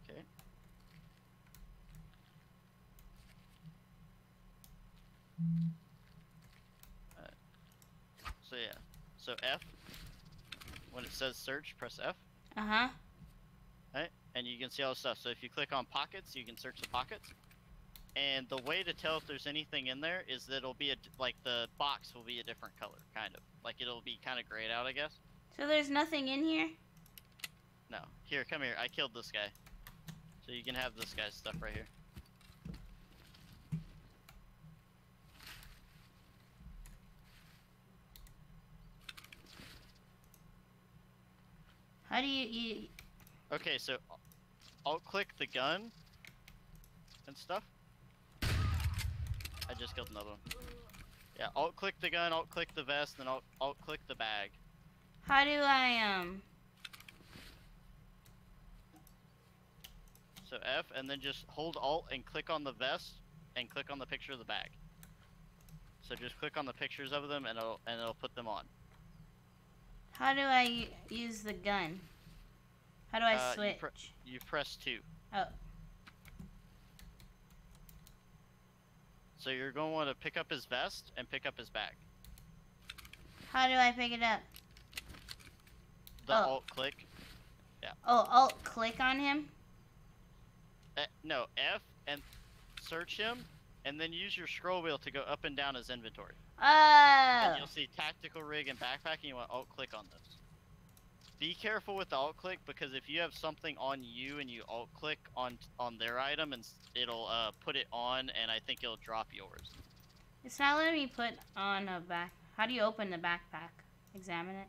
Speaker 2: Okay. Alright. So yeah. So F. When it says search, press F.
Speaker 1: Uh-huh.
Speaker 2: Right? And you can see all the stuff. So if you click on pockets, you can search the pockets. And the way to tell if there's anything in there is that it'll be like the box will be a different color, kind of. Like it'll be kind of grayed out, I guess.
Speaker 1: So there's nothing in here?
Speaker 2: No. Here, come here. I killed this guy. So you can have this guy's stuff right here.
Speaker 1: How do you...
Speaker 2: Okay, so I'll click the gun and stuff. I just killed another one. Yeah, alt click the gun, alt click the vest, and alt click the bag.
Speaker 1: How do I,
Speaker 2: So F, and then just hold alt and click on the vest, and click on the picture of the bag. So just click on the pictures of them, and it'll put them on.
Speaker 1: How do I use the gun? How do I switch?
Speaker 2: You press 2.
Speaker 1: Oh.
Speaker 2: So you're going to want to pick up his vest and pick up his bag.
Speaker 1: How do I pick it up?
Speaker 2: The alt click. Yeah.
Speaker 1: Oh, alt click on him?
Speaker 2: No, F and search him, and then use your scroll wheel to go up and down his inventory.
Speaker 1: Oh.
Speaker 2: And you'll see tactical rig and backpack, and you want alt click on those. Be careful with the alt click, because if you have something on you and you alt click on their item, and it'll put it on, and I think it'll drop yours.
Speaker 1: It's not letting me put on a back. How do you open the backpack? Examine it.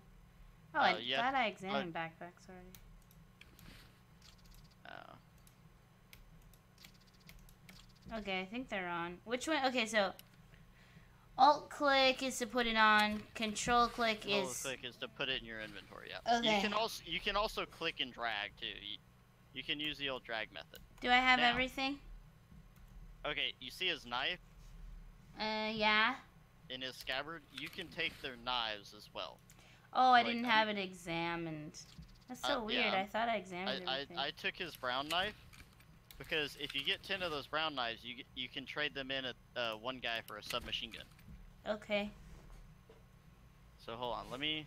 Speaker 1: Oh, I thought I examined backpacks already. Okay, I think they're on. Which one? Okay, so alt click is to put it on. Control click is.
Speaker 2: Alt click is to put it in your inventory. Yeah.
Speaker 1: Okay.
Speaker 2: You can also click and drag too. You can use the old drag method.
Speaker 1: Do I have everything?
Speaker 2: Okay, you see his knife?
Speaker 1: Yeah.
Speaker 2: In his scabbard, you can take their knives as well.
Speaker 1: Oh, I didn't have it examined. That's so weird.
Speaker 2: Yeah,
Speaker 1: I thought I examined everything.
Speaker 2: I took his brown knife, because if you get 10 of those brown knives, you can trade them in at one guy for a submachine gun.
Speaker 1: Okay.
Speaker 2: So hold on, let me.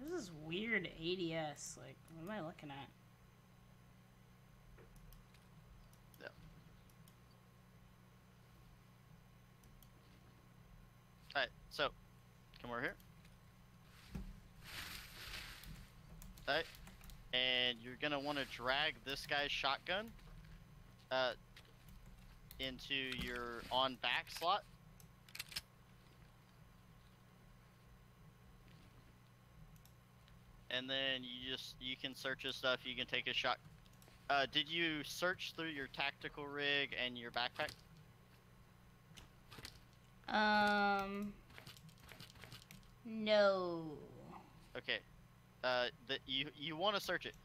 Speaker 1: This is weird ADS. Like, what am I looking at?
Speaker 2: Yeah. Alright, so come over here. Alright, and you're gonna want to drag this guy's shotgun into your on back slot. And then you can search his stuff. You can take a shot. Did you search through your tactical rig and your backpack?
Speaker 1: No.
Speaker 2: Okay. You want to search it.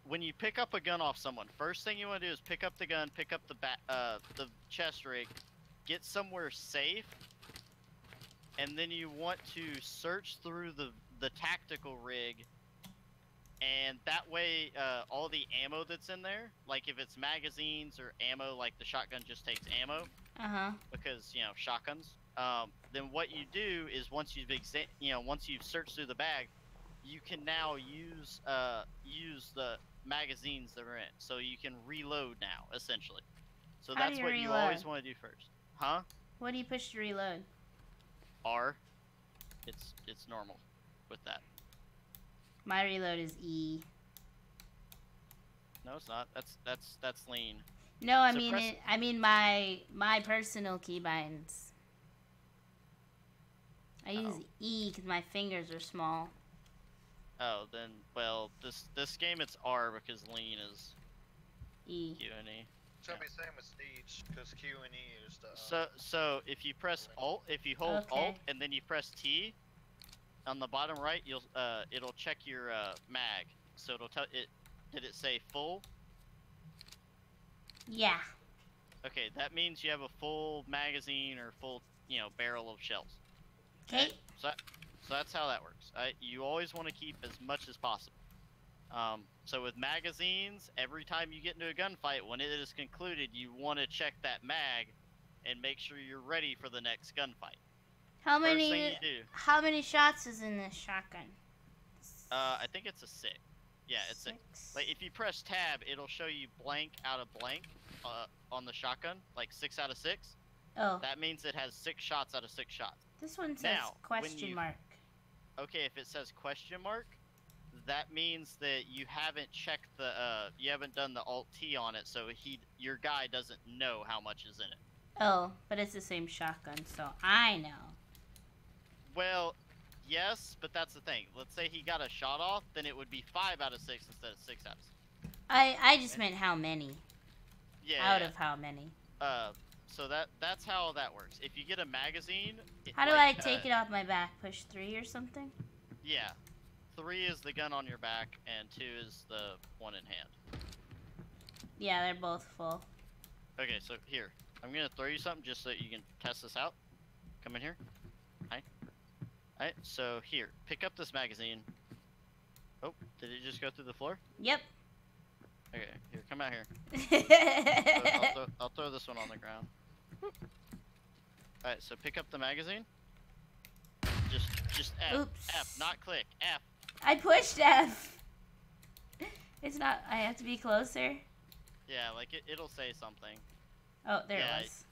Speaker 2: When you pick up a gun off someone, first thing you want to do is pick up the gun, pick up the chest rig, get somewhere safe, and then you want to search through the tactical rig, and that way all the ammo that's in there, like if it's magazines or ammo, like the shotgun just takes ammo, because shotguns. Then what you do is once you've searched through the bag, you can now use the magazines that are in, so you can reload now essentially. So that's what you always want to do first, huh?
Speaker 1: What do you push to reload?
Speaker 2: R. It's normal with that.
Speaker 1: My reload is E.
Speaker 2: No, it's not. That's lean.
Speaker 1: No, I mean my personal keybinds. I use E because my fingers are small.
Speaker 2: Oh, then well, this game it's R because lean is
Speaker 1: E.
Speaker 2: Q and E.
Speaker 3: It's gonna be the same with Siege, because Q and E is the.
Speaker 2: So if you press Alt, if you hold Alt and then you press T, on the bottom right, it'll check your mag. So it'll tell it. Did it say full?
Speaker 1: Yeah.
Speaker 2: Okay, that means you have a full magazine or full, barrel of shells.
Speaker 1: Okay.
Speaker 2: So that's how that works. You always want to keep as much as possible. So with magazines, every time you get into a gunfight, when it is concluded, you want to check that mag and make sure you're ready for the next gunfight.
Speaker 1: How
Speaker 2: First
Speaker 1: many?
Speaker 2: thing you do.
Speaker 1: How many shots is in this shotgun?
Speaker 2: I think it's a 6. Yeah, it's 6. Like if you press tab, it'll show you blank out of blank on the shotgun, like 6 out of 6.
Speaker 1: Oh.
Speaker 2: That means it has 6 shots out of 6 shots.
Speaker 1: This one says question mark.
Speaker 2: Okay, if it says question mark, that means that you haven't checked you haven't done the Alt T on it, so your guy doesn't know how much is in it.
Speaker 1: Oh, but it's the same shotgun, so I know.
Speaker 2: Well, yes, but that's the thing. Let's say he got a shot off, then it would be 5 out of 6 instead of 6 out of 6.
Speaker 1: I just meant how many.
Speaker 2: Yeah.
Speaker 1: Out of how many.
Speaker 2: So that's how that works. If you get a magazine.
Speaker 1: How do I take it off my back? Push 3 or something?
Speaker 2: Yeah. 3 is the gun on your back, and 2 is the one in hand.
Speaker 1: Yeah, they're both full.
Speaker 2: Okay, so here. I'm gonna throw you something just so you can test this out. Come in here. Hi. Alright, so here, pick up this magazine. Oh, did it just go through the floor?
Speaker 1: Yep.
Speaker 2: Okay, here, come out here. I'll throw this one on the ground. Alright, so pick up the magazine. Just F.
Speaker 1: Oops.
Speaker 2: F, not click. F.
Speaker 1: I pushed F. It's not. I have to be closer.
Speaker 2: Yeah, like it'll say something.
Speaker 1: Oh, there
Speaker 2: Yeah,
Speaker 1: it was.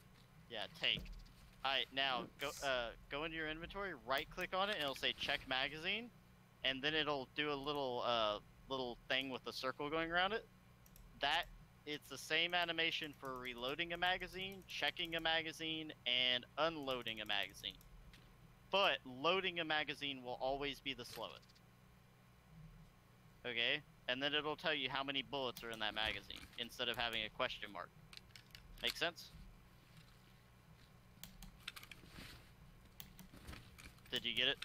Speaker 2: Yeah, take. Alright, now go into your inventory, right click on it, and it'll say check magazine, and then it'll do a little thing with a circle going around it. It's the same animation for reloading a magazine, checking a magazine, and unloading a magazine. But loading a magazine will always be the slowest. Okay? And then it'll tell you how many bullets are in that magazine instead of having a question mark. Make sense? Did you get it?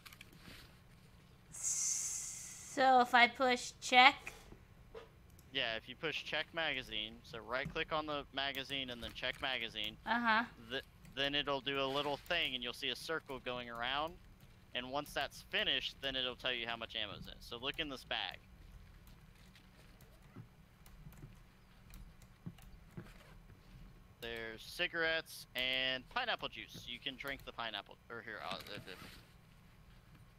Speaker 1: So if I push check.
Speaker 2: Yeah, if you push check magazine, so right click on the magazine and then check magazine.
Speaker 1: Uh-huh.
Speaker 2: Then it'll do a little thing and you'll see a circle going around. And once that's finished, then it'll tell you how much ammo's in. So look in this bag. There's cigarettes and pineapple juice. You can drink the pineapple. Or here,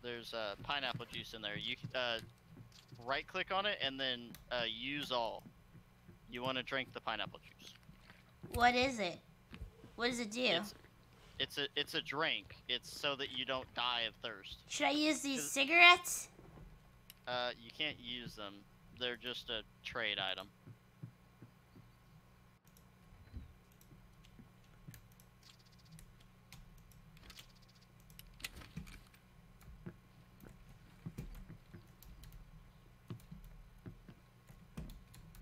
Speaker 2: there's pineapple juice in there. You right click on it and then use all. You want to drink the pineapple juice.
Speaker 1: What is it? What does it do?
Speaker 2: It's a drink. It's so that you don't die of thirst.
Speaker 1: Should I use these cigarettes?
Speaker 2: You can't use them. They're just a trade item.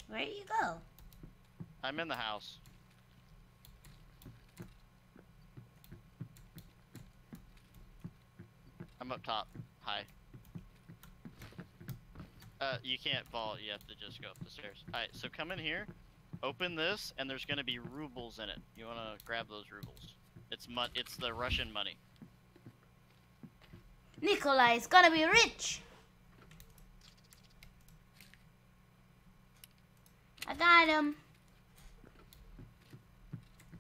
Speaker 1: Where'd you go?
Speaker 2: I'm in the house. I'm up top. Hi. You can't vault, you have to just go up the stairs. Alright, so come in here, open this, and there's gonna be rubles in it. You wanna grab those rubles. It's the Russian money.
Speaker 1: Nikolai's gonna be rich! I got him.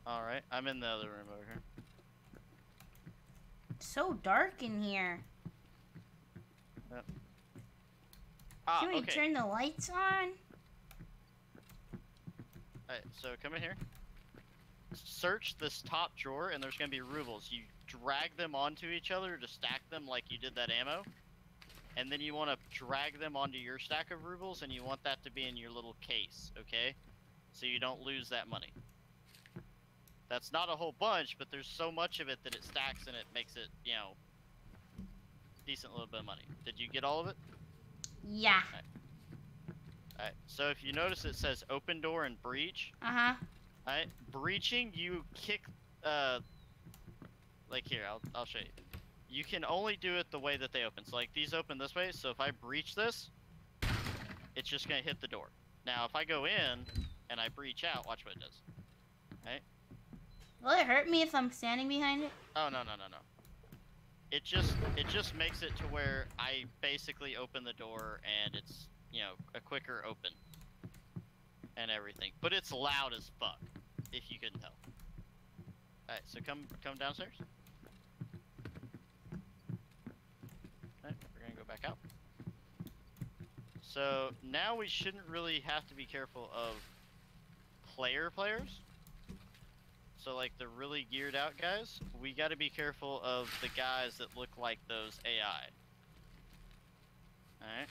Speaker 2: Alright, I'm in the other room over here.
Speaker 1: It's so dark in here.
Speaker 2: Yep.
Speaker 1: Can we
Speaker 2: okay.
Speaker 1: turn the lights on?
Speaker 2: Alright, so come in here. Search this top drawer and there's gonna be rubles. You drag them onto each other to stack them like you did that ammo. And then you want to drag them onto your stack of rubles and you want that to be in your little case, okay? So you don't lose that money. That's not a whole bunch, but there's so much of it that it stacks and it makes it, you know, decent little bit of money. Did you get all of it?
Speaker 1: Yeah.
Speaker 2: Alright, so if you notice it says open door and breach.
Speaker 1: Uh-huh.
Speaker 2: Alright, breaching, you kick, like here, I'll show you. You can only do it the way that they open. So like these open this way, so if I breach this, it's just gonna hit the door. Now if I go in and I breach out, watch what it does. Alright?
Speaker 1: Will it hurt me if I'm standing behind it?
Speaker 2: Oh no. It just makes it to where I basically open the door and it's, you know, a quicker open. And everything. But it's loud as fuck, if you couldn't tell. Alright, so come downstairs. We're gonna go back out. So now we shouldn't really have to be careful of players. So like the really geared out guys, we got to be careful of the guys that look like those AI. Alright.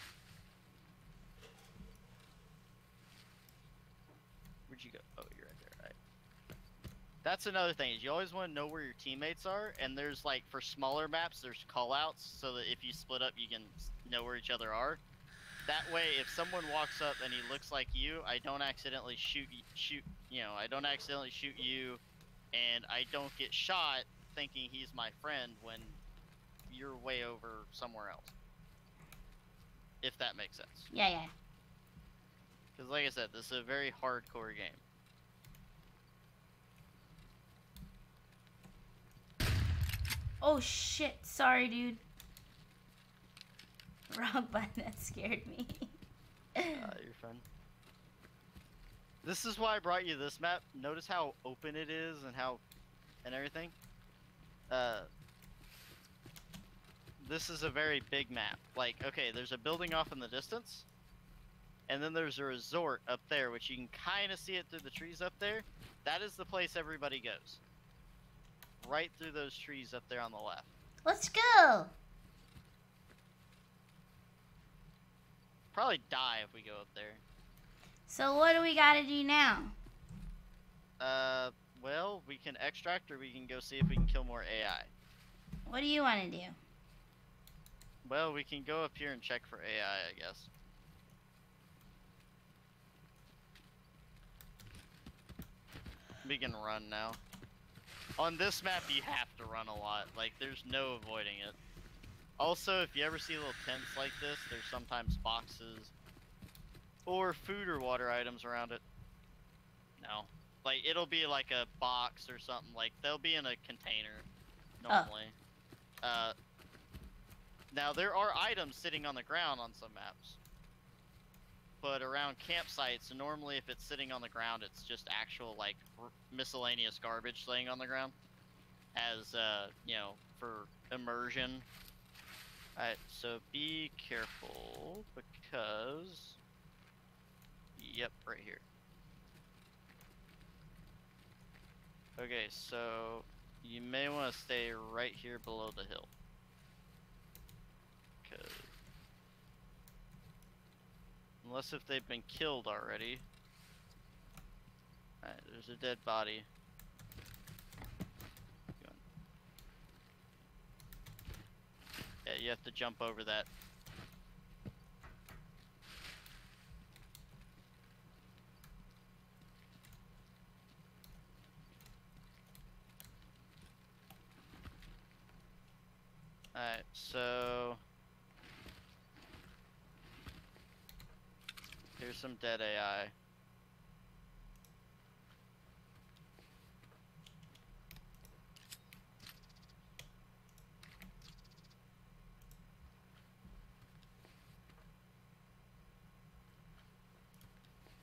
Speaker 2: Where'd you go? Oh, you're right there. Alright. That's another thing, is you always want to know where your teammates are, and there's like, for smaller maps, there's callouts, so that if you split up, you can know where each other are. That way, if someone walks up and he looks like you, I don't accidentally shoot you, and I don't get shot thinking he's my friend when you're way over somewhere else. If that makes sense.
Speaker 1: Yeah.
Speaker 2: Because like I said, this is a very hardcore game.
Speaker 1: Oh shit, sorry dude. Wrong button, that scared me.
Speaker 2: You're fine. This is why I brought you this map. Notice how open it is and everything. This is a very big map. Like, okay, there's a building off in the distance, and then there's a resort up there, which you can kind of see it through the trees up there. That is the place everybody goes. Right through those trees up there on the left.
Speaker 1: Let's go!
Speaker 2: Probably die if we go up there.
Speaker 1: So what do we gotta do now?
Speaker 2: Well, we can extract or we can go see if we can kill more AI.
Speaker 1: What do you want to do?
Speaker 2: Well, we can go up here and check for AI, I guess. We can run now. On this map, you have to run a lot. Like, there's no avoiding it. Also, if you ever see little tents like this, there's sometimes boxes or food or water items around it. No. Like, it'll be like a box or something. Like, they'll be in a container, normally. Oh. Now, there are items sitting on the ground on some maps. But around campsites, normally if it's sitting on the ground, it's just actual, like, miscellaneous garbage laying on the ground. As, you know, for immersion. Alright, so be careful, because... Yep, right here. Okay, so you may want to stay right here below the hill. Cause unless if they've been killed already. Alright, there's a dead body. Yeah, you have to jump over that. Alright, so... Here's some dead AI.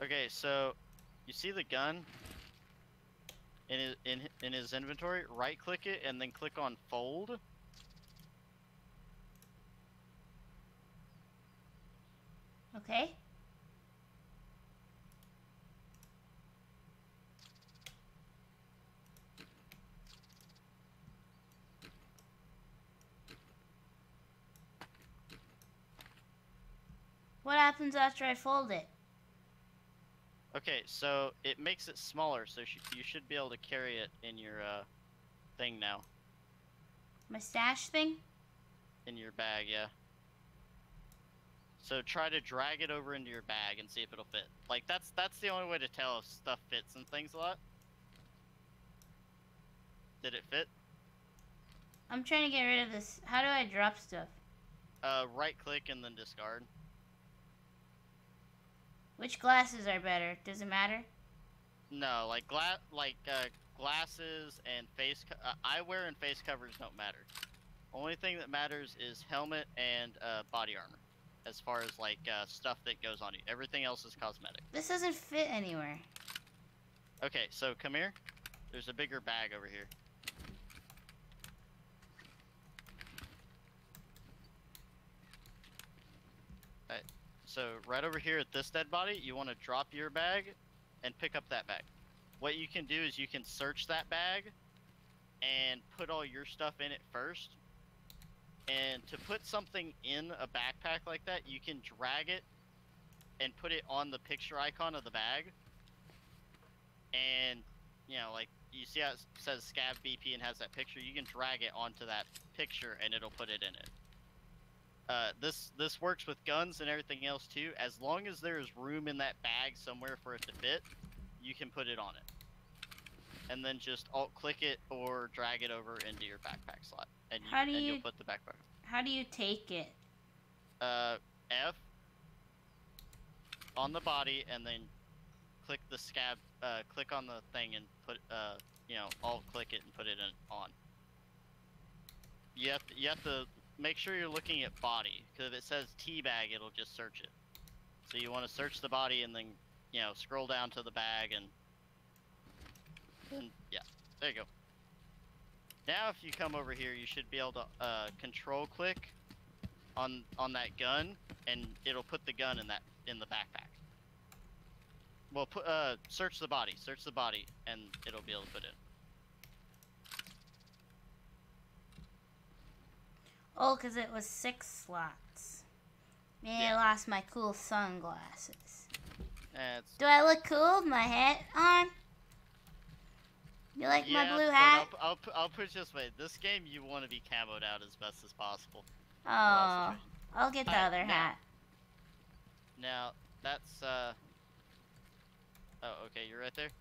Speaker 2: Okay, so you see the gun in his inventory? Right click it and then click on fold.
Speaker 1: Okay. What happens after I fold it?
Speaker 2: Okay, so it makes it smaller, so you should be able to carry it in your thing now.
Speaker 1: My stash thing?
Speaker 2: In your bag, yeah. So try to drag it over into your bag and see if it'll fit. Like, that's the only way to tell if stuff fits and things a lot. Did it fit?
Speaker 1: I'm trying to get rid of this. How do I drop stuff?
Speaker 2: Right click and then discard.
Speaker 1: Which glasses are better? Does it matter?
Speaker 2: No, like glasses and eyewear and face covers don't matter. Only thing that matters is helmet and body armor, as far as like stuff that goes on you. Everything else is cosmetic.
Speaker 1: This doesn't fit anywhere.
Speaker 2: Okay, so come here. There's a bigger bag over here. Alright, so right over here at this dead body, you want to drop your bag and pick up that bag. What you can do is you can search that bag and put all your stuff in it first. And to put something in a backpack like that, you can drag it and put it on the picture icon of the bag. And, you know, like, you see how it says Scav BP and has that picture? You can drag it onto that picture and it'll put it in it. This works with guns and everything else too. As long as there is room in that bag somewhere for it to fit, you can put it on it. And then just alt-click it or drag it over into your backpack slot. And, you'll put the backpack.
Speaker 1: How do you take it?
Speaker 2: F on the body and then click the scab, click on the thing and put, you know, alt-click it and put it on. You have to make sure you're looking at body, because if it says teabag, it'll just search it. So you want to search the body and then, you know, scroll down to the bag and yeah, there you go. Now if you come over here, you should be able to control click on that gun, and it'll put the gun in the backpack. Well, search the body, and it'll be able to put it.
Speaker 1: Oh, because it was 6 slots. Man,
Speaker 2: Yeah.
Speaker 1: I lost my cool sunglasses.
Speaker 2: It's,
Speaker 1: Do I look cool with my hat on? You like my blue hat?
Speaker 2: I'll put it this way. This game, you want to be camoed out as best as possible.
Speaker 1: Oh, I'll get the
Speaker 2: Alright,
Speaker 1: other hat.
Speaker 2: Now, that's, oh, okay, you're right there?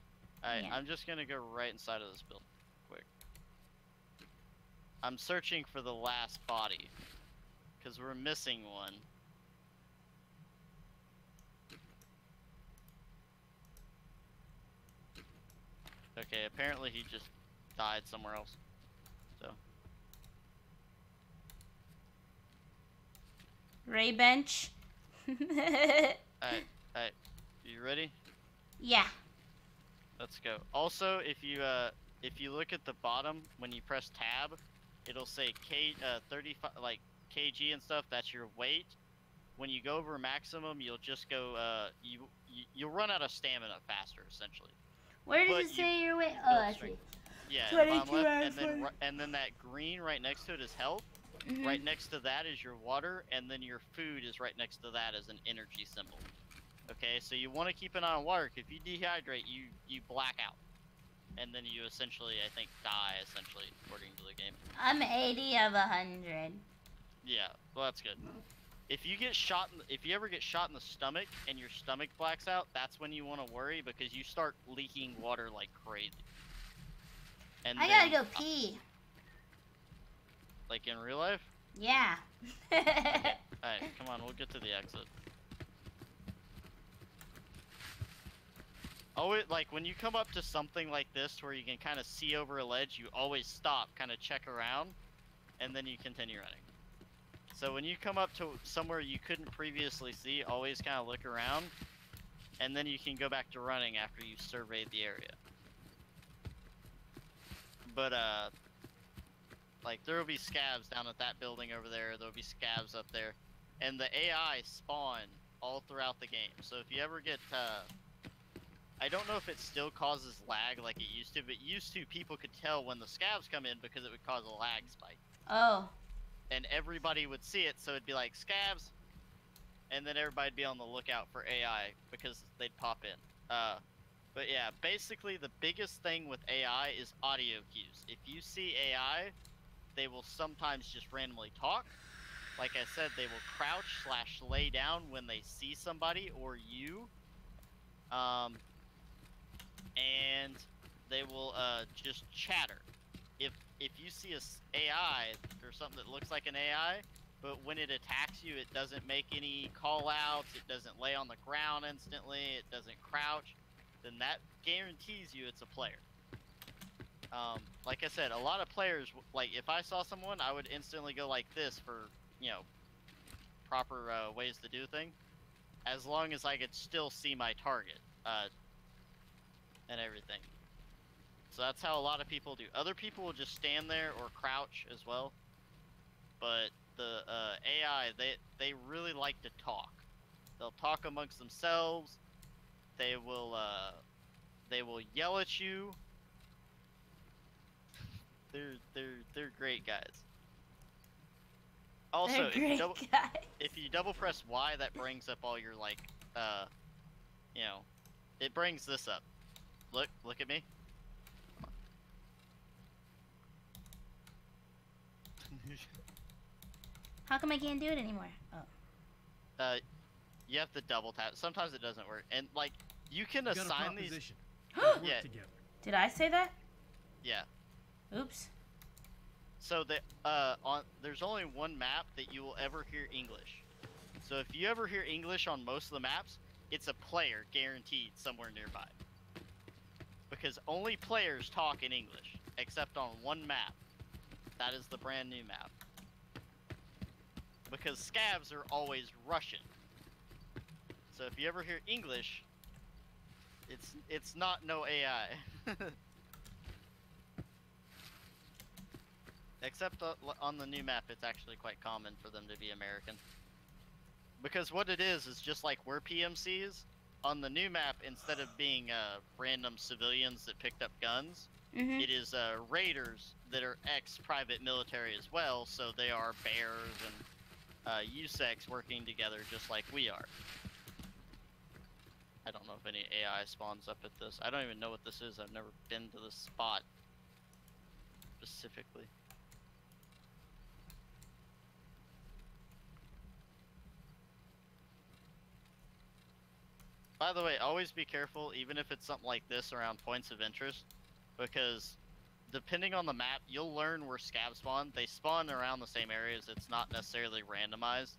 Speaker 2: Alright,
Speaker 1: Yeah.
Speaker 2: I'm just gonna go right inside of this building, quick. I'm searching for the last body, because we're missing one. Okay, apparently he just died somewhere else, so.
Speaker 1: Ray bench.
Speaker 2: Alright, you ready?
Speaker 1: Yeah.
Speaker 2: Let's go. Also, if you look at the bottom when you press tab, it'll say 35 like kg and stuff. That's your weight. When you go over maximum, you'll just go you'll run out of stamina faster, essentially.
Speaker 1: Where
Speaker 2: But
Speaker 1: does it
Speaker 2: you
Speaker 1: say your weight?
Speaker 2: build
Speaker 1: Oh, I see.
Speaker 2: strength. Yeah,
Speaker 1: 22
Speaker 2: bottom left,
Speaker 1: out
Speaker 2: and
Speaker 1: of
Speaker 2: then
Speaker 1: 40.
Speaker 2: and then that green right next to it is health.
Speaker 1: Mhm.
Speaker 2: Right next to that is your water, and then your food is right next to that as an energy symbol. Okay, so you want to keep an eye on water. 'Cause if you dehydrate, you black out, and then you essentially, I think, die. Essentially, according to the game.
Speaker 1: I'm 80 of 100.
Speaker 2: Yeah, well that's good. If you get shot, if you ever get shot in the stomach and your stomach blacks out, that's when you want to worry because you start leaking water like crazy. And
Speaker 1: I gotta go pee.
Speaker 2: Like in real life?
Speaker 1: Yeah.
Speaker 2: Okay. Alright, come on, we'll get to the exit. Always, like, when you come up to something like this where you can kind of see over a ledge, you always stop, kind of check around, and then you continue running. So when you come up to somewhere you couldn't previously see, always kind of look around, and then you can go back to running after you've surveyed the area. But, like, there will be scavs down at that building over there, there will be scavs up there, and the AI spawn all throughout the game. So if you ever get, I don't know if it still causes lag like it used to, but used to people could tell when the scavs come in because it would cause a lag spike.
Speaker 1: Oh.
Speaker 2: And everybody would see it, so it'd be like scavs, and then everybody'd be on the lookout for AI because they'd pop in. But yeah, basically the biggest thing with AI is audio cues. If you see AI, they will sometimes just randomly talk. Like I said, they will crouch / lay down when they see somebody or you. And they will just chatter. If you see a AI or something that looks like an AI, but when it attacks you, it doesn't make any call outs, it doesn't lay on the ground instantly, it doesn't crouch, then that guarantees you it's a player. Like I said, a lot of players, like if I saw someone, I would instantly go like this for, you know, proper ways to do things, as long as I could still see my target and everything. So that's how a lot of people do. Other people will just stand there or crouch as well. But the AI, they really like to talk. They'll talk amongst themselves. They will yell at you. They're great guys. Also, if you double press Y, that brings up all your like you know, it brings this up. Look at me.
Speaker 1: How come I can't do it anymore? Oh.
Speaker 2: You have to double tap. Sometimes it doesn't work, and like you can assign these.
Speaker 4: Yeah. Together.
Speaker 1: Did I say that?
Speaker 2: Yeah.
Speaker 1: Oops.
Speaker 2: So there's only one map that you will ever hear English. So if you ever hear English on most of the maps, it's a player guaranteed somewhere nearby. Because only players talk in English, except on one map. That is the brand new map. because scavs are always Russian. So if you ever hear English, it's not no AI. Except on the new map, it's actually quite common for them to be American. Because what it is just like we're PMCs, on the new map, instead of being random civilians that picked up guns, it is raiders that are ex-private military as well, so they are bears and USECs working together just like we are. I don't know if any AI spawns up at this. I don't even know what this is. I've never been to this spot specifically. By the way, always be careful, even if it's something like this around points of interest, because depending on the map, you'll learn where scavs spawn. They spawn around the same areas. It's not necessarily randomized.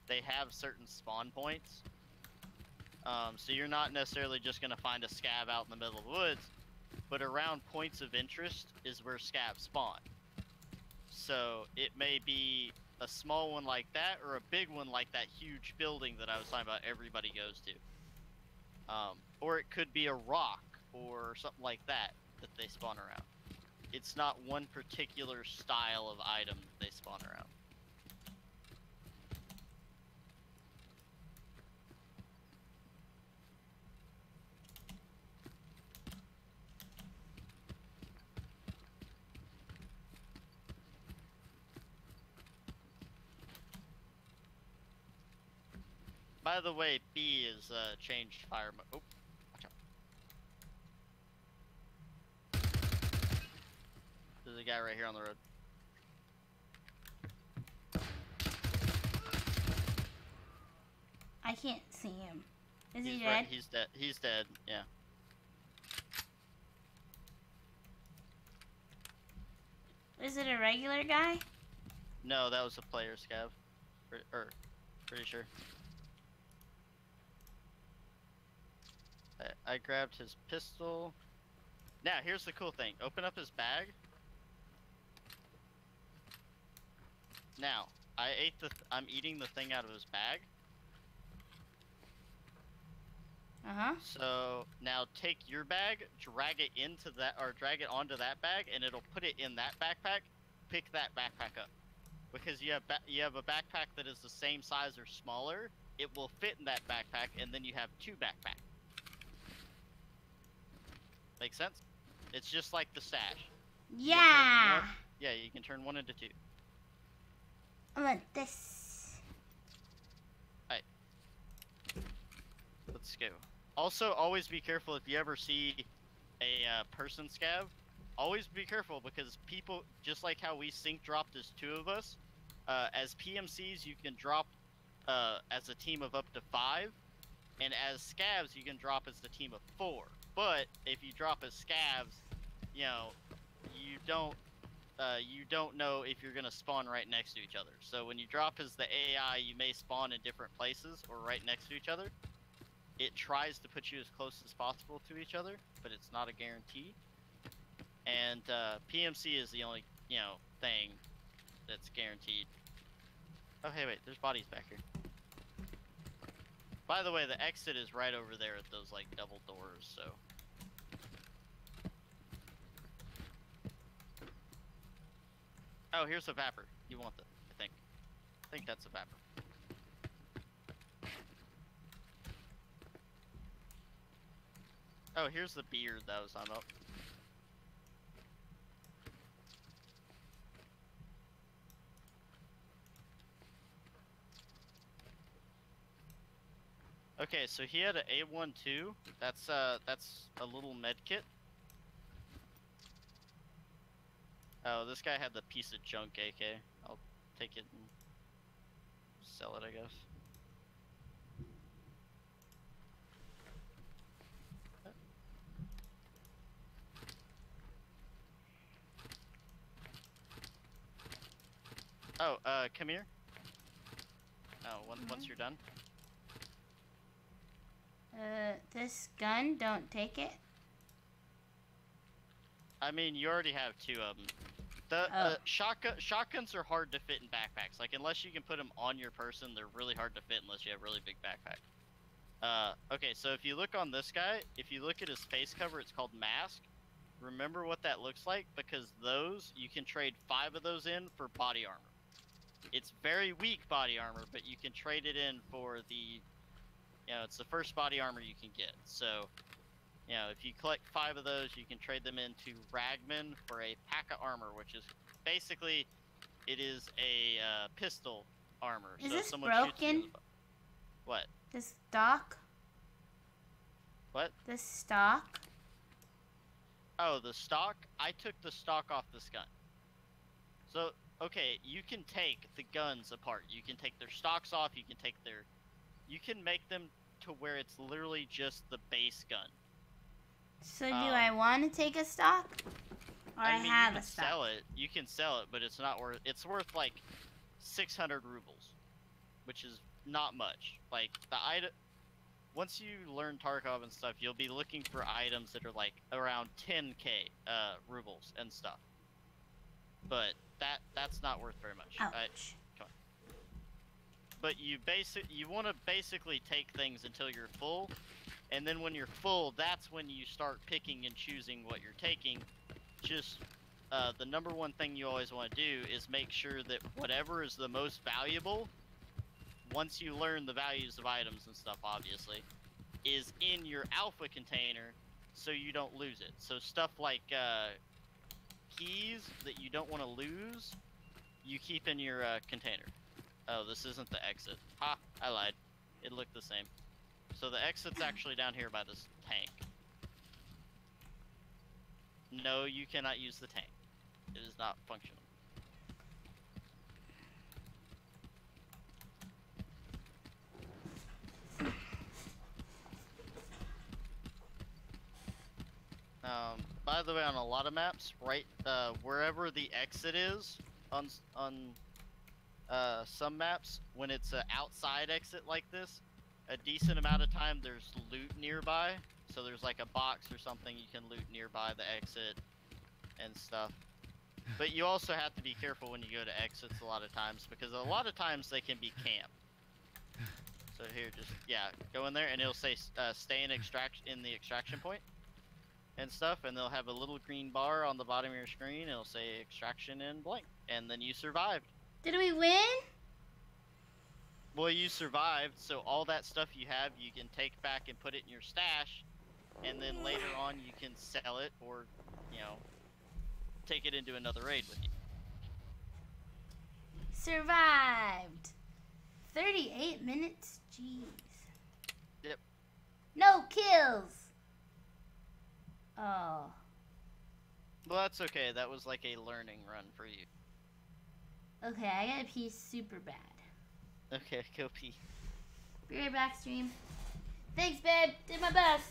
Speaker 2: They have certain spawn points. So you're not necessarily just going to find a scav out in the middle of the woods, but around points of interest is where scavs spawn. So it may be a small one like that, or a big one like that huge building that I was talking about everybody goes to. Or it could be a rock or something like that they spawn around. It's not one particular style of item that they spawn around. By the way, B is changed fire mode. Oh, watch out. There's a guy right here on the road.
Speaker 1: I can't see him. Is he
Speaker 2: He's
Speaker 1: dead?
Speaker 2: right, he's dead. He's dead, yeah.
Speaker 1: Is it a regular guy?
Speaker 2: No, that was a player scav. Pretty sure. I grabbed his pistol. Now, here's the cool thing. Open up his bag. Now, I'm eating the thing out of his bag.
Speaker 1: Uh-huh.
Speaker 2: So, now take your bag, drag it onto that bag, and it'll put it in that backpack. Pick that backpack up. Because you have a backpack that is the same size or smaller, it will fit in that backpack, and then you have two backpacks. Make sense? It's just like the stash.
Speaker 1: Yeah.
Speaker 2: Yeah, you can turn one into two.
Speaker 1: I want this.
Speaker 2: Alright. Let's go. Also, always be careful if you ever see a person scav. Always be careful, because people, just like how we sync dropped as 2 of us, as PMCs you can drop as a team of up to 5, and as scavs you can drop as a team of 4. But if you drop as scavs, you know, you don't know if you're gonna spawn right next to each other. So when you drop as the AI, you may spawn in different places or right next to each other. It tries to put you as close as possible to each other, but it's not a guarantee. And PMC is the only, thing that's guaranteed. Oh, hey, wait, there's bodies back here. By the way, the exit is right over there at those, like, double doors, so. Oh, here's a Vapor. You want that, I think. I think that's a Vapor. Oh, here's the beard that was on up. Okay, so he had an A1 too. That's a little med kit. Oh, this guy had the piece of junk AK. I'll take it and sell it, I guess. Oh, come here. Oh, once you're done.
Speaker 1: This gun, don't take it.
Speaker 2: I mean, you already have 2 of them. The
Speaker 1: Oh.
Speaker 2: shotguns are hard to fit in backpacks. Like, unless you can put them on your person, they're really hard to fit unless you have a really big backpack. Okay, so if you look on this guy, if you look at his face cover, it's called mask. Remember what that looks like, because those, you can trade 5 of those in for body armor. It's very weak body armor, but you can trade it in for the, it's the first body armor you can get. So, if you collect 5 of those, you can trade them into Ragman for a pack of armor, which is basically, it is a pistol armor.
Speaker 1: Is
Speaker 2: so if
Speaker 1: this
Speaker 2: someone shoots you in
Speaker 1: broken?
Speaker 2: the what?
Speaker 1: This stock?
Speaker 2: What?
Speaker 1: This stock?
Speaker 2: Oh, the stock? I took the stock off this gun. So, okay, you can take the guns apart. You can take their stocks off, you can make them to where it's literally just the base gun.
Speaker 1: So do I want to take a stock? Or I
Speaker 2: mean,
Speaker 1: have
Speaker 2: you
Speaker 1: a
Speaker 2: can
Speaker 1: stock?
Speaker 2: sell it. You can sell it, but it's not worth. It's worth like 600 rubles, which is not much. Like the item. Once you learn Tarkov and stuff, you'll be looking for items that are like around 10k rubles and stuff. But that's not worth very much.
Speaker 1: Ouch.
Speaker 2: Come on. But you want to basically take things until you're full, and then when you're full, that's when you start picking and choosing what you're taking. Just the number one thing you always want to do is make sure that whatever is the most valuable, once you learn the values of items and stuff, obviously, is in your alpha container, so you don't lose it. So stuff like keys that you don't want to lose, you keep in your container. Oh, this isn't the exit. Ha, I lied. It looked the same. So the exit's actually down here by this tank. No, you cannot use the tank. It is not functional. By the way, on a lot of maps, right, wherever the exit is on some maps, when it's an outside exit like this, a decent amount of time there's loot nearby. So there's like a box or something you can loot nearby the exit and stuff. But you also have to be careful when you go to exits a lot of times, because a lot of times they can be camp. So here, just, go in there and it'll say stay in the extraction point and stuff, and they'll have a little green bar on the bottom of your screen. It'll say extraction in blank, and then you survived.
Speaker 1: Did we win?
Speaker 2: Well, you survived, so all that stuff you have, you can take back and put it in your stash, and then later on you can sell it, or, take it into another raid with you.
Speaker 1: Survived. 38 minutes? Jeez.
Speaker 2: Yep.
Speaker 1: No kills! Oh.
Speaker 2: Well, that's okay. That was like a learning run for you.
Speaker 1: Okay, I gotta pee super bad.
Speaker 2: Okay, go pee.
Speaker 1: Be right back, stream. Thanks, babe. Did my best.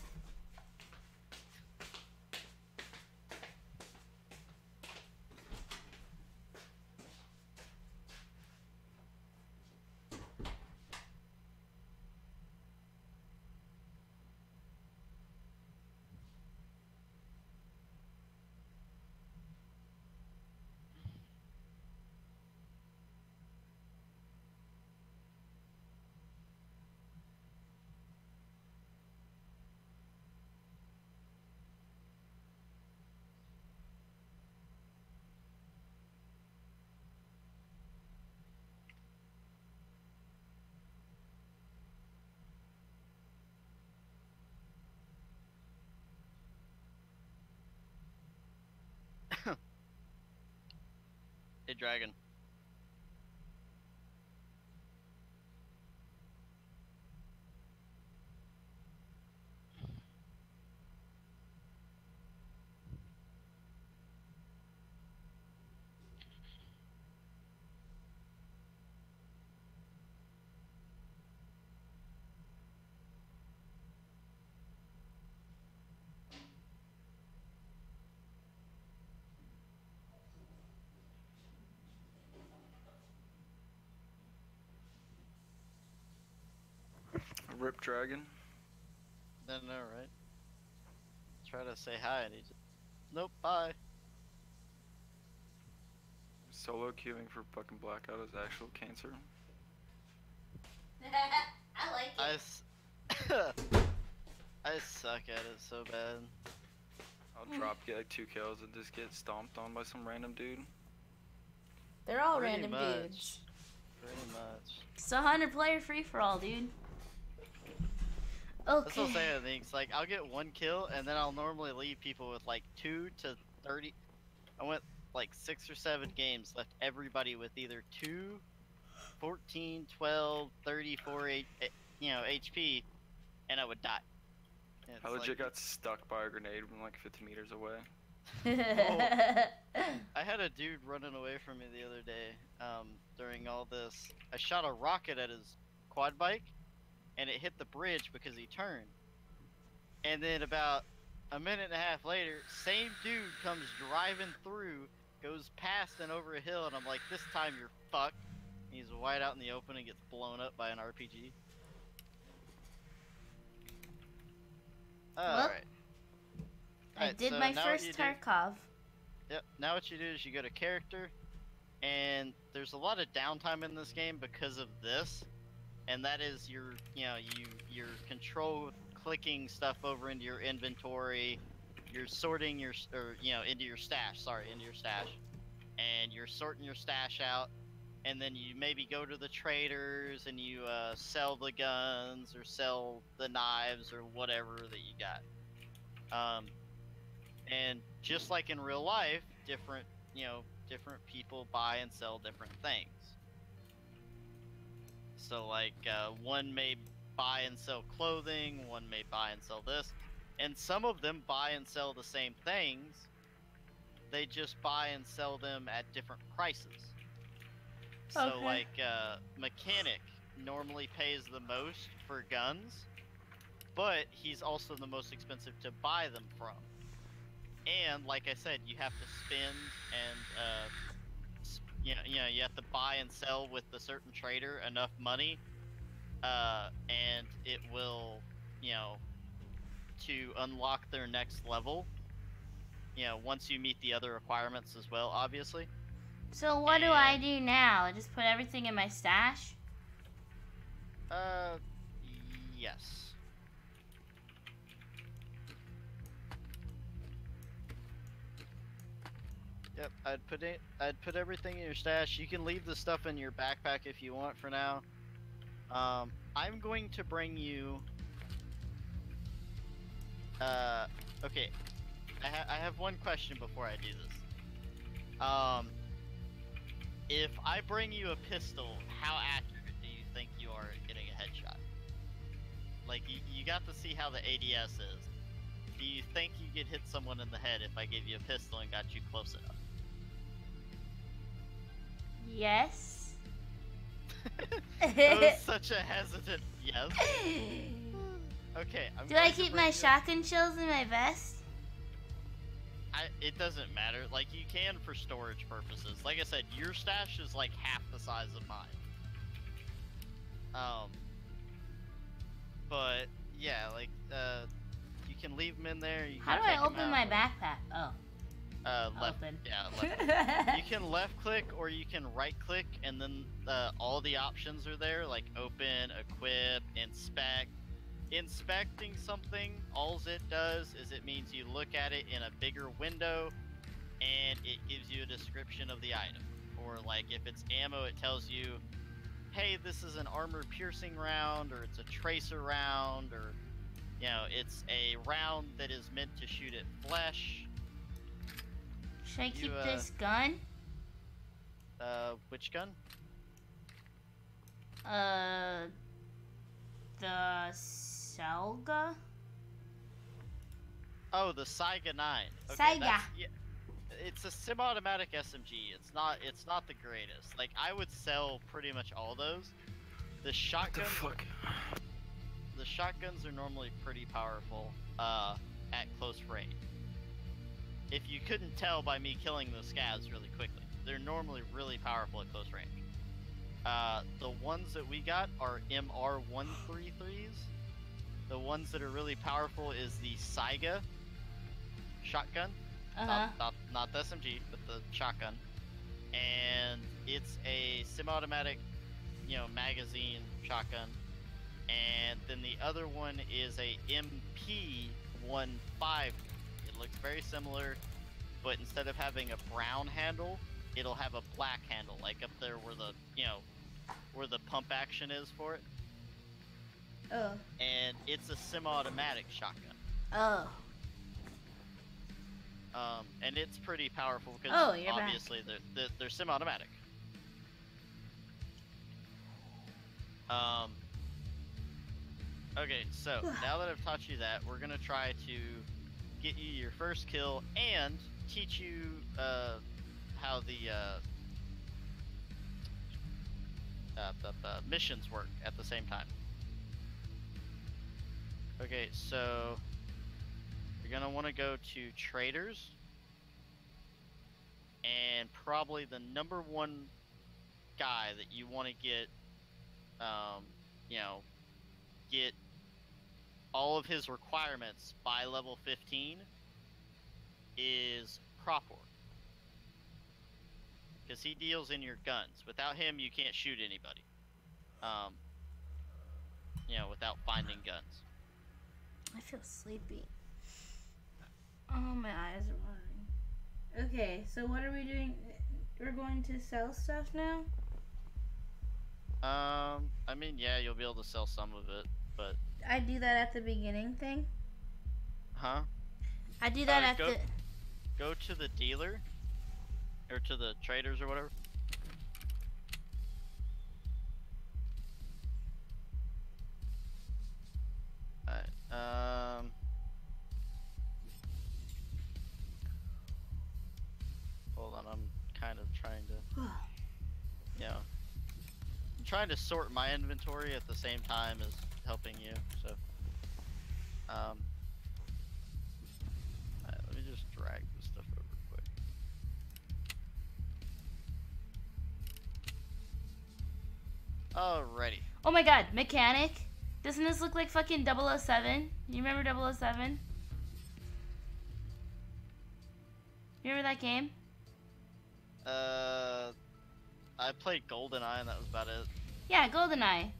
Speaker 2: Hey, Dragon.
Speaker 4: Rip Dragon.
Speaker 2: No, right? Try to say hi and he just... Nope, bye.
Speaker 4: Solo queuing for fucking Blackout is actual cancer.
Speaker 1: I like
Speaker 2: I,
Speaker 1: it.
Speaker 2: s- I suck at it so bad.
Speaker 4: I'll drop, get like 2 kills, and just get stomped on by some random dude.
Speaker 1: They're all
Speaker 2: Pretty
Speaker 1: random
Speaker 2: much.
Speaker 1: dudes.
Speaker 2: Pretty much.
Speaker 1: It's a 100-player free-for-all, dude.
Speaker 2: That's what I'm
Speaker 1: Okay.
Speaker 2: saying. It's like I'll get 1 kill, and then I'll normally leave people with like 2 to 30. I went like 6 or 7 games, left everybody with either 2, 14, 12, 34, HP, and I would die. And it's
Speaker 4: I legit
Speaker 2: like-
Speaker 4: got stuck by a grenade from like 50 meters away.
Speaker 2: I had a dude running away from me the other day during all this. I shot a rocket at his quad bike, and it hit the bridge because he turned. And then about a minute and a half later, same dude comes driving through, goes past and over a hill, and I'm like, this time you're fucked. He's wide out in the open and gets blown up by an RPG. Alright.
Speaker 1: I did my first Tarkov.
Speaker 2: Yep, now what you do is you go to character, and there's a lot of downtime in this game because of this, and that is your control clicking stuff over into your inventory, you're sorting your, into your stash, and you're sorting your stash out, and then you maybe go to the traders and you sell the guns or sell the knives or whatever that you got. And just like in real life, different people buy and sell different things. So like one may buy and sell clothing, one may buy and sell this, and some of them buy and sell the same things. They just buy and sell them at different prices. So
Speaker 1: Okay.
Speaker 2: like mechanic normally pays the most for guns, but he's also the most expensive to buy them from. And like I said, you have to spend and you have to buy and sell with the certain trader enough money, and it will, to unlock their next level. Once you meet the other requirements as well, obviously.
Speaker 1: So what do I do now? I just put everything in my stash?
Speaker 2: Yes. Yep, I'd put everything in your stash. You can leave the stuff in your backpack if you want for now. I'm going to bring you. Okay. I have one question before I do this. If I bring you a pistol, how accurate do you think you are at getting a headshot? Like, you got to see how the ADS is. Do you think you could hit someone in the head if I gave you a pistol and got you close enough?
Speaker 1: Yes.
Speaker 2: That was such a hesitant yes. Okay,
Speaker 1: Do I keep my shotgun shells in my vest?
Speaker 2: It doesn't matter. Like, you can for storage purposes. Like I said, your stash is like half the size of mine. But yeah, like you can leave them in there. You
Speaker 1: How
Speaker 2: can
Speaker 1: do I
Speaker 2: take 'em
Speaker 1: open
Speaker 2: out.
Speaker 1: my backpack? Oh.
Speaker 2: Left.
Speaker 1: Open.
Speaker 2: Yeah, left. You can left click or you can right click, and then all the options are there, like open, equip, inspect. Inspecting something, all it does is it means you look at it in a bigger window, and it gives you a description of the item. Or like if it's ammo, it tells you, hey, this is an armor piercing round, or it's a tracer round, or it's a round that is meant to shoot at flesh.
Speaker 1: Should I keep this gun?
Speaker 2: Which gun?
Speaker 1: The Selga?
Speaker 2: Oh, the Saiga 9. Okay,
Speaker 1: Saiga.
Speaker 2: yeah, it's a semi-automatic SMG. It's not the greatest. Like, I would sell pretty much all those. The shotguns. The shotguns are normally pretty powerful at close range. If you couldn't tell by me killing those scavs really quickly, they're normally really powerful at close range. The ones that we got are MR133s. The ones that are really powerful is the Saiga shotgun.
Speaker 1: Uh-huh.
Speaker 2: Not the SMG, but the shotgun. and it's a semi-automatic, you know, magazine shotgun. And then the other one is a MP15. It looks very similar, but instead of having a brown handle, it'll have a black handle, like up there where the, you know, where the pump action is for it.
Speaker 1: Oh.
Speaker 2: And it's a semi-automatic shotgun.
Speaker 1: Oh.
Speaker 2: And it's pretty powerful because obviously they're semi-automatic. Okay, so now that I've taught you that, we're gonna try to get you your first kill and teach you how the missions work at the same time. Okay, so you're gonna want to go to traders, and probably the #1 guy that you want to get, you know, get all of his requirements by level 15 is Propor. Because he deals in your guns. Without him, you can't shoot anybody. You know, without finding guns.
Speaker 1: I feel sleepy. Oh, my eyes are watering. Okay, so what are we doing? We're going to sell stuff now?
Speaker 2: I mean, yeah, you'll be able to sell some of it, but...
Speaker 1: I do that at the beginning thing?
Speaker 2: Huh?
Speaker 1: I do that at the...
Speaker 2: Go to the dealer, or to the traders or whatever. Alright, hold on, I'm kind of trying to, you know, I'm trying to sort my inventory at the same time as helping you, so, alright, let me just drag this stuff over quick. Alrighty.
Speaker 1: Oh my god, mechanic? Doesn't this look like fucking 007? You remember 007? You remember that game?
Speaker 2: I played GoldenEye and that was about it.
Speaker 1: Yeah, GoldenEye.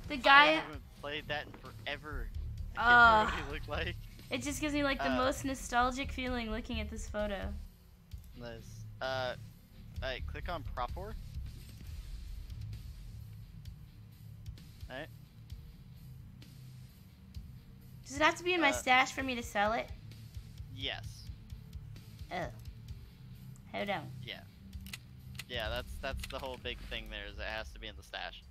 Speaker 1: The
Speaker 2: I
Speaker 1: guy...
Speaker 2: haven't played that in forever. I can't remember what he looked like.
Speaker 1: It just gives me like the most nostalgic feeling looking at this photo.
Speaker 2: Nice. Alright, click on Propor. Alright.
Speaker 1: Does it have to be in my stash for me to sell it?
Speaker 2: Yes.
Speaker 1: Oh. Hold on.
Speaker 2: Yeah. Yeah, that's the whole big thing there, is it has to be in the stash.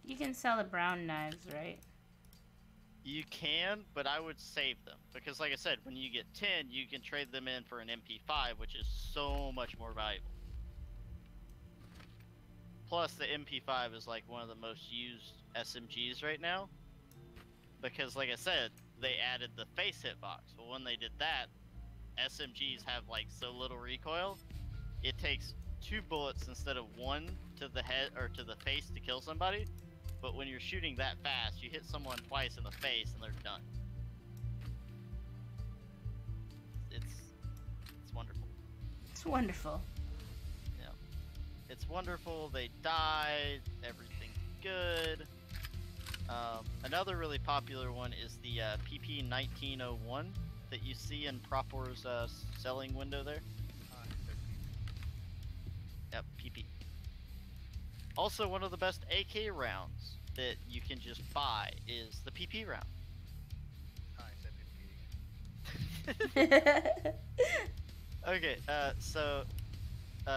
Speaker 1: You can sell the brown knives, right?
Speaker 2: You can, but I would save them. Because like I said, when you get 10, you can trade them in for an MP5, which is so much more valuable. Plus, the MP5 is like one of the most used SMGs right now. Because like I said, they added the face hitbox. Well, when they did that, SMGs have like so little recoil, it takes 2 bullets instead of 1 to the head or to the face to kill somebody. But when you're shooting that fast, you hit someone twice in the face and they're done. It's wonderful.
Speaker 1: It's wonderful.
Speaker 2: Yeah. It's wonderful, they died, everything's good. Another really popular one is the PP1901 that you see in Propor's selling window there. Yep, PP. Also, one of the best AK rounds that you can just buy is the PP round. Okay, so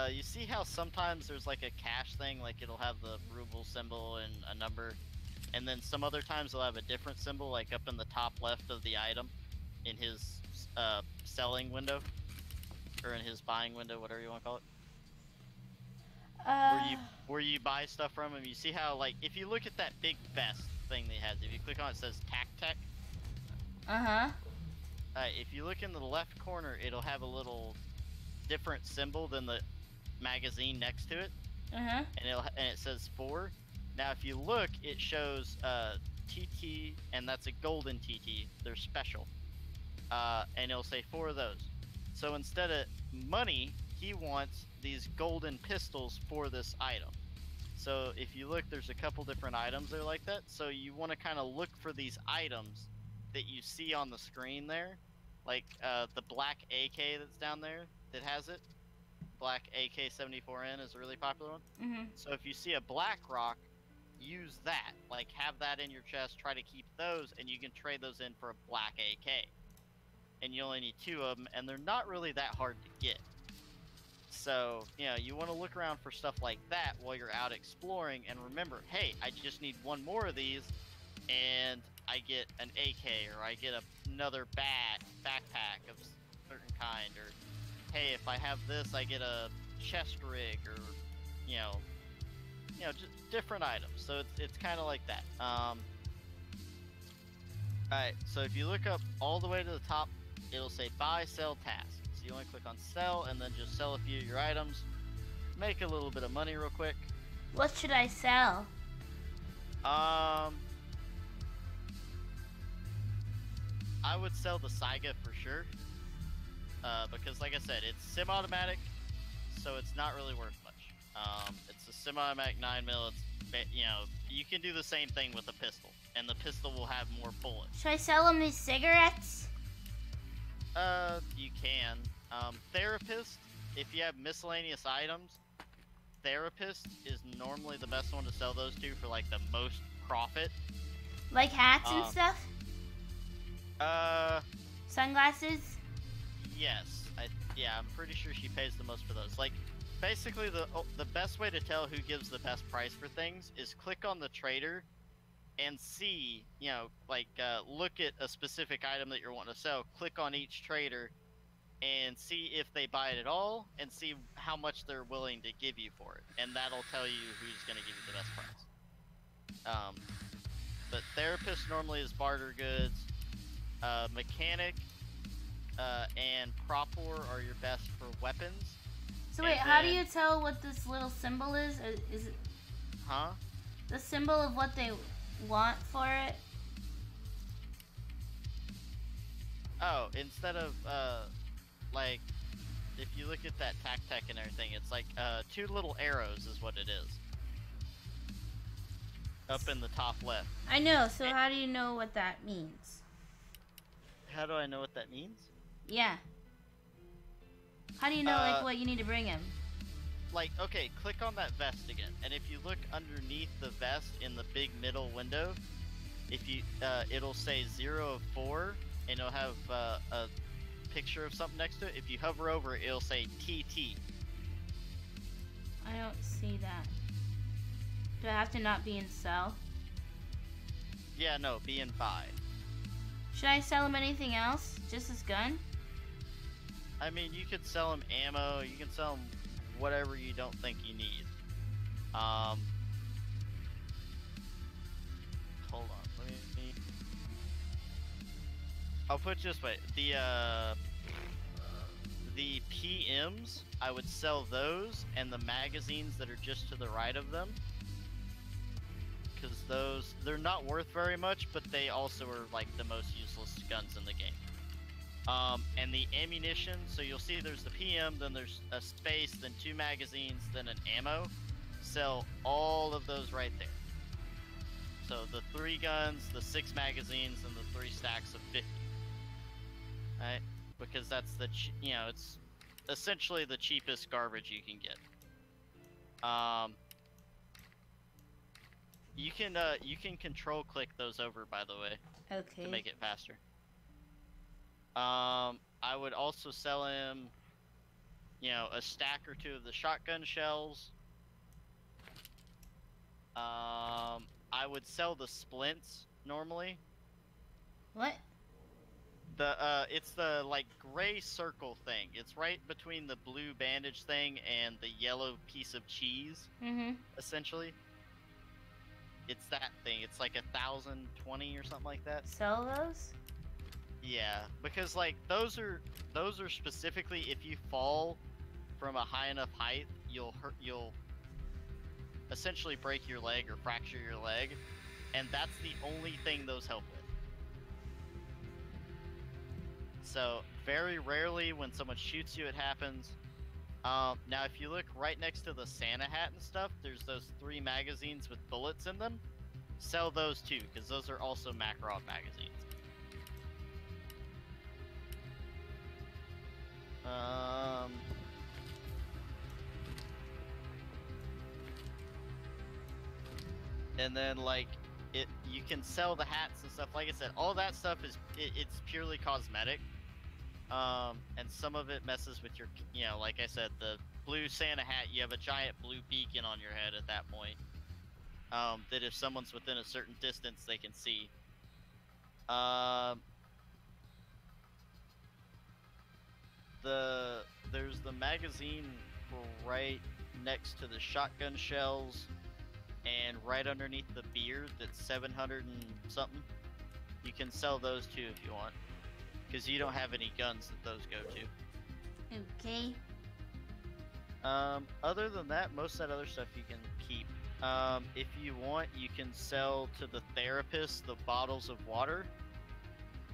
Speaker 2: you see how sometimes there's like a cash thing, like it'll have the ruble symbol and a number, and then some other times it'll have a different symbol, like up in the top left of the item in his selling window, or in his buying window, whatever you want to call it. Where you buy stuff from him. You see how, like, if you look at that big vest thing that he has, if you click on it, it says Tech. If you look in the left corner, it'll have a little different symbol than the magazine next to it. And it says 4. Now if you look, it shows TT, and that's a golden TT. They're special. And it'll say 4 of those. So instead of money, he wants these golden pistols for this item. So if you look, there's a couple different items there like that. So you want to kind of look for these items that you see on the screen there. Like the black AK that's down there that has it. Black AK-74N is a really popular one.
Speaker 1: Mm-hmm.
Speaker 2: So if you see a black rock, use that. Like, have that in your chest, try to keep those, and you can trade those in for a black AK. And you only need 2 of them, and they're not really that hard to get. So, you know, you want to look around for stuff like that while you're out exploring, and remember, hey, I just need 1 more of these, and I get an AK, or I get another backpack of a certain kind, or hey, if I have this, I get a chest rig, or, you know, just different items. So it's kind of like that. Alright, so if you look up all the way to the top, it'll say buy, sell, task. So you want to click on sell, and then just sell a few of your items. Make a little bit of money real quick.
Speaker 1: What should I sell?
Speaker 2: I would sell the Saiga for sure. Because like I said, it's semi-automatic, so it's not really worth much. It's a semi-automatic 9mm. It's, you know, you can do the same thing with a pistol, and the pistol will have more bullets.
Speaker 1: Should I sell them these cigarettes?
Speaker 2: You can. Therapist, if you have miscellaneous items, Therapist is normally the best one to sell those to for like the most profit.
Speaker 1: Like hats and stuff?
Speaker 2: Uh,
Speaker 1: Sunglasses?
Speaker 2: Yes. Yeah, I'm pretty sure she pays the most for those. Like, basically the best way to tell who gives the best price for things is click on the trader and see, you know, like, look at a specific item that you're wanting to sell, click on each trader and see if they buy it at all, and see how much they're willing to give you for it, and that'll tell you who's going to give you the best price. But Therapist normally is barter goods. Mechanic and Propor are your best for weapons.
Speaker 1: So wait, how do you tell what this little symbol is? Is it the symbol of what they want for it?
Speaker 2: Oh, instead of like, if you look at that tech and everything, it's like 2 little arrows is what it is. Up in the top left.
Speaker 1: I know, so how do you know what that means?
Speaker 2: How do I know what that means?
Speaker 1: Yeah. How do you know, like, what you need to bring him?
Speaker 2: Like, okay, click on that vest again, and if you look underneath the vest in the big middle window, if you, it'll say 0 of 4, and it'll have a picture of something next to it. If you hover over it, it'll say TT.
Speaker 1: I don't see that. Do I have to not be in sell?
Speaker 2: Yeah, no, be in buy.
Speaker 1: Should I sell him anything else? Just this gun?
Speaker 2: I mean, you could sell him ammo, you can sell him whatever you don't think you need. Hold on, let me... I'll put it this way, the PMs, I would sell those, and the magazines that are just to the right of them. Because those, they're not worth very much, but they also are like the most useless guns in the game. And the ammunition, so you'll see there's the PM, then there's a space, then 2 magazines, then an ammo. Sell all of those right there. So the 3 guns, the 6 magazines, and the 3 stacks of 50. Right? Because that's the, you know, it's essentially the cheapest garbage you can get. You can control click those over, by the way.
Speaker 1: Okay.
Speaker 2: To make it faster. I would also sell him, you know, a stack or 2 of the shotgun shells. I would sell the splints normally.
Speaker 1: What?
Speaker 2: It's the, like, gray circle thing. It's right between the blue bandage thing and the yellow piece of cheese, essentially. It's that thing. It's like 1,020 or something like that.
Speaker 1: Sell those?
Speaker 2: Yeah, because, like, those are specifically, if you fall from a high enough height, you'll essentially break your leg or fracture your leg, and that's the only thing those help with. So very rarely when someone shoots you, it happens. Now, if you look right next to the Santa hat and stuff, there's those 3 magazines with bullets in them. Sell those too, because those are also Makarov magazines. And then like you can sell the hats and stuff. Like I said, all that stuff is it's purely cosmetic. And some of it messes with your, you know, like I said, the blue Santa hat, you have a giant blue beacon on your head at that point. That if someone's within a certain distance, they can see. There's the magazine right next to the shotgun shells, and right underneath the beard that's 700 and something. You can sell those too if you want, because you don't have any guns that those go to.
Speaker 1: Okay.
Speaker 2: Other than that, most of that other stuff you can keep. If you want, you can sell to the therapist the bottles of water.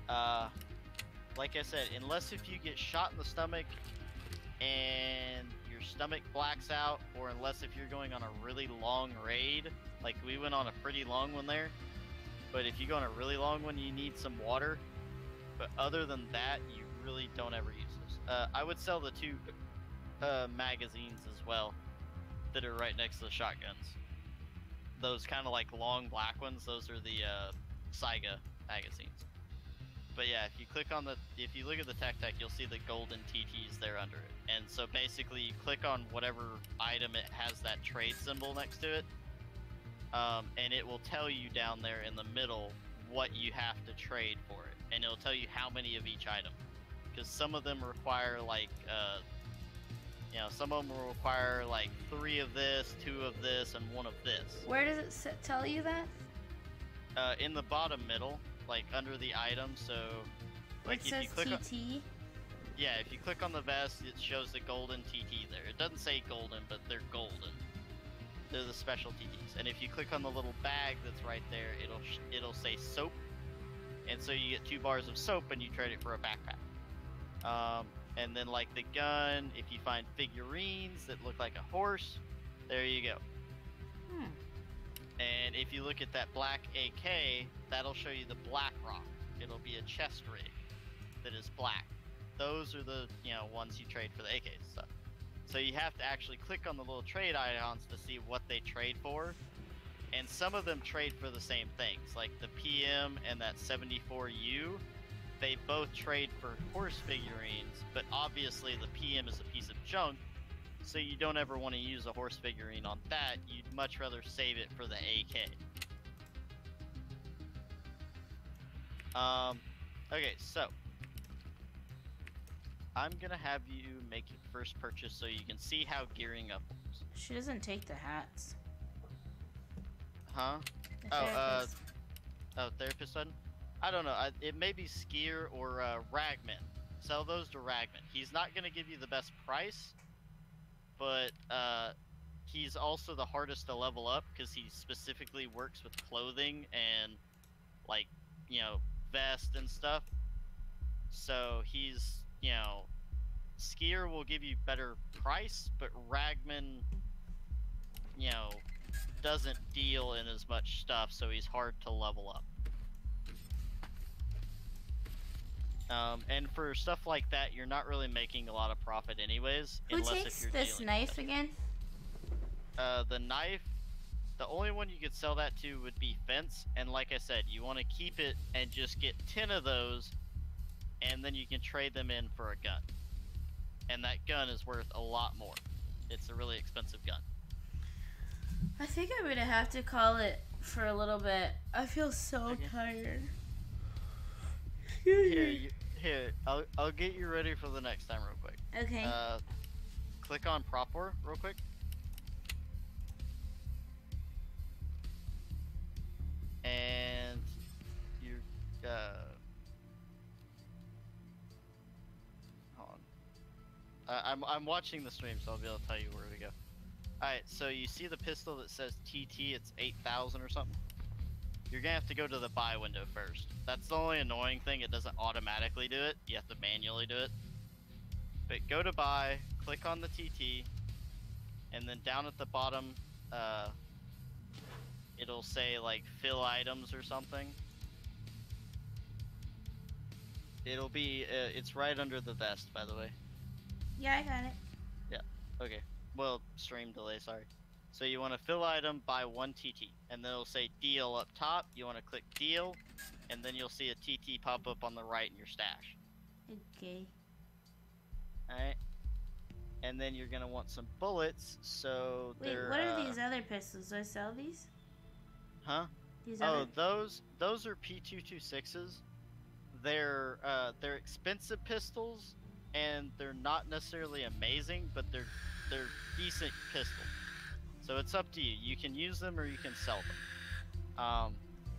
Speaker 2: Like I said, unless if you get shot in the stomach and your stomach blacks out, or unless if you're going on a really long raid, like we went on a pretty long one there. But if you go on a really long one, you need some water. But other than that, you really don't ever use those. I would sell the 2 magazines as well that are right next to the shotguns. Those kind of like long black ones, those are the Saiga magazines. But yeah, if you look at the tech, you'll see the golden TTs there under it. And so basically you click on whatever item it has that trade symbol next to it, and it will tell you down there in the middle what you have to trade for it, and it'll tell you how many of each item, because some of them require like you know, some of them will require like 3 of this, 2 of this, and 1 of this.
Speaker 1: Where does it tell you that?
Speaker 2: In the bottom middle, like under the item. So like
Speaker 1: Where it
Speaker 2: if
Speaker 1: says
Speaker 2: you click
Speaker 1: TT?
Speaker 2: yeah, if you click on the vest, it shows the golden TT there. It doesn't say golden, but they're golden. They're the special TTs. And if you click on the little bag that's right there, it'll say soap. And so you get 2 bars of soap and you trade it for a backpack. And then like the gun, if you find figurines that look like a horse, there you go. And if you look at that black AK, that'll show you the black rock. It'll be a chest rig that is black. Those are the, you know, ones you trade for the AK stuff. So you have to actually click on the little trade icons to see what they trade for. And some of them trade for the same things, like the PM and that 74U. They both trade for horse figurines, but obviously the PM is a piece of junk, so you don't ever want to use a horse figurine on that. You'd much rather save it for the AK. Okay, so I'm gonna have you make your first purchase so you can see how gearing up works.
Speaker 1: She doesn't take the hats.
Speaker 2: Huh?
Speaker 1: The therapist.
Speaker 2: Therapist doesn't? I don't know. It may be Skier or Ragman. Sell those to Ragman. He's not going to give you the best price, but he's also the hardest to level up because he specifically works with clothing and, like, you know, vest and stuff. So he's, you know, Skier will give you better price, but Ragman, you know, doesn't deal in as much stuff, so he's hard to level up. And for stuff like that, you're not really making a lot of profit anyways.
Speaker 1: Who takes this knife again?
Speaker 2: The knife, the only one you could sell that to would be Fence, and like I said, you want to keep it and just get 10 of those, and then you can trade them in for a gun. And that gun is worth a lot more. It's a really expensive gun.
Speaker 1: I think I'm gonna have to call it for a little bit. I feel so tired.
Speaker 2: Here, I'll get you ready for the next time real quick.
Speaker 1: Okay.
Speaker 2: Click on Prop War real quick. And you hold on. I'm watching the stream, so I'll be able to tell you where to go. Alright, so you see the pistol that says TT, it's 8,000 or something? you're gonna have to go to the buy window first. That's the only annoying thing. It doesn't automatically do it. You have to manually do it. But go to buy, click on the TT, and then down at the bottom, it'll say like fill items or something. It'll be, it's right under the vest, by the way.
Speaker 1: Yeah, I got it.
Speaker 2: Okay. Well, stream delay, sorry. So you want to fill item, buy 1 TT, and then it'll say deal up top. You want to click deal, and then you'll see a TT pop up on the right in your stash.
Speaker 1: Okay.
Speaker 2: Alright. And then you're gonna want some bullets, so
Speaker 1: Wait,
Speaker 2: they're,
Speaker 1: what are these other pistols? Do I sell these?
Speaker 2: Huh?
Speaker 1: These
Speaker 2: Oh,
Speaker 1: other...
Speaker 2: those are P226s. They're expensive pistols, and they're not necessarily amazing, but they're decent pistols. So it's up to you. You can use them or you can sell them.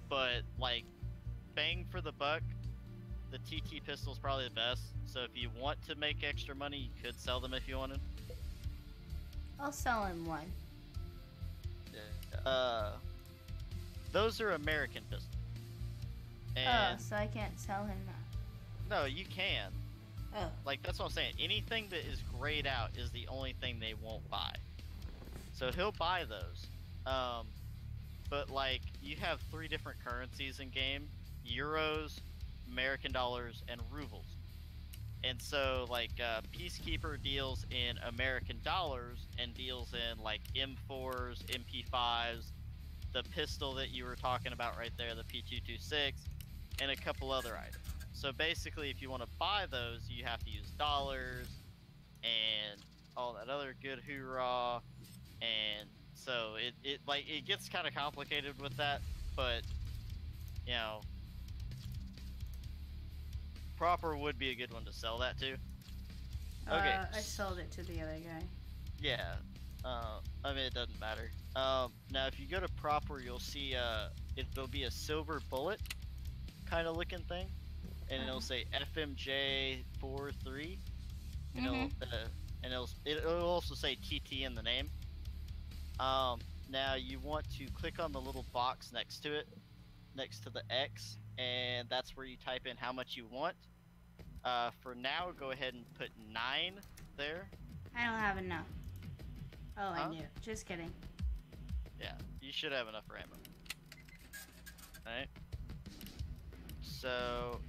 Speaker 2: But like, bang for the buck, the TT pistol is probably the best. So if you want to make extra money, you could sell them if you wanted.
Speaker 1: I'll sell him one.
Speaker 2: Those are American pistols.
Speaker 1: Oh,
Speaker 2: And
Speaker 1: so I can't sell him that.
Speaker 2: no, you can.
Speaker 1: Oh.
Speaker 2: Like, that's what I'm saying. Anything that is grayed out is the only thing they won't buy. So he'll buy those. But like, you have 3 different currencies in game: euros, American dollars, and rubles. And so like, Peacekeeper deals in American dollars and deals in like M4s, MP5s, the pistol that you were talking about right there, the P226, and a couple other items. So basically, if you want to buy those, you have to use dollars and all that other good hoorah. And so it gets kind of complicated with that, but you know, proper would be a good one to sell that to. Okay.
Speaker 1: I sold it to the other guy.
Speaker 2: Yeah. I mean, it doesn't matter. Now if you go to proper, you'll see it'll be a silver bullet kind of looking thing, and it'll say FMJ 43. And it'll also say TT in the name. Now you want to click on the little box next to it, next to the X, and that's where you type in how much you want. For now, go ahead and put 9 there.
Speaker 1: I don't have enough. Oh,
Speaker 2: Huh?
Speaker 1: I knew. Just kidding.
Speaker 2: Yeah, you should have enough for ammo. Alright. So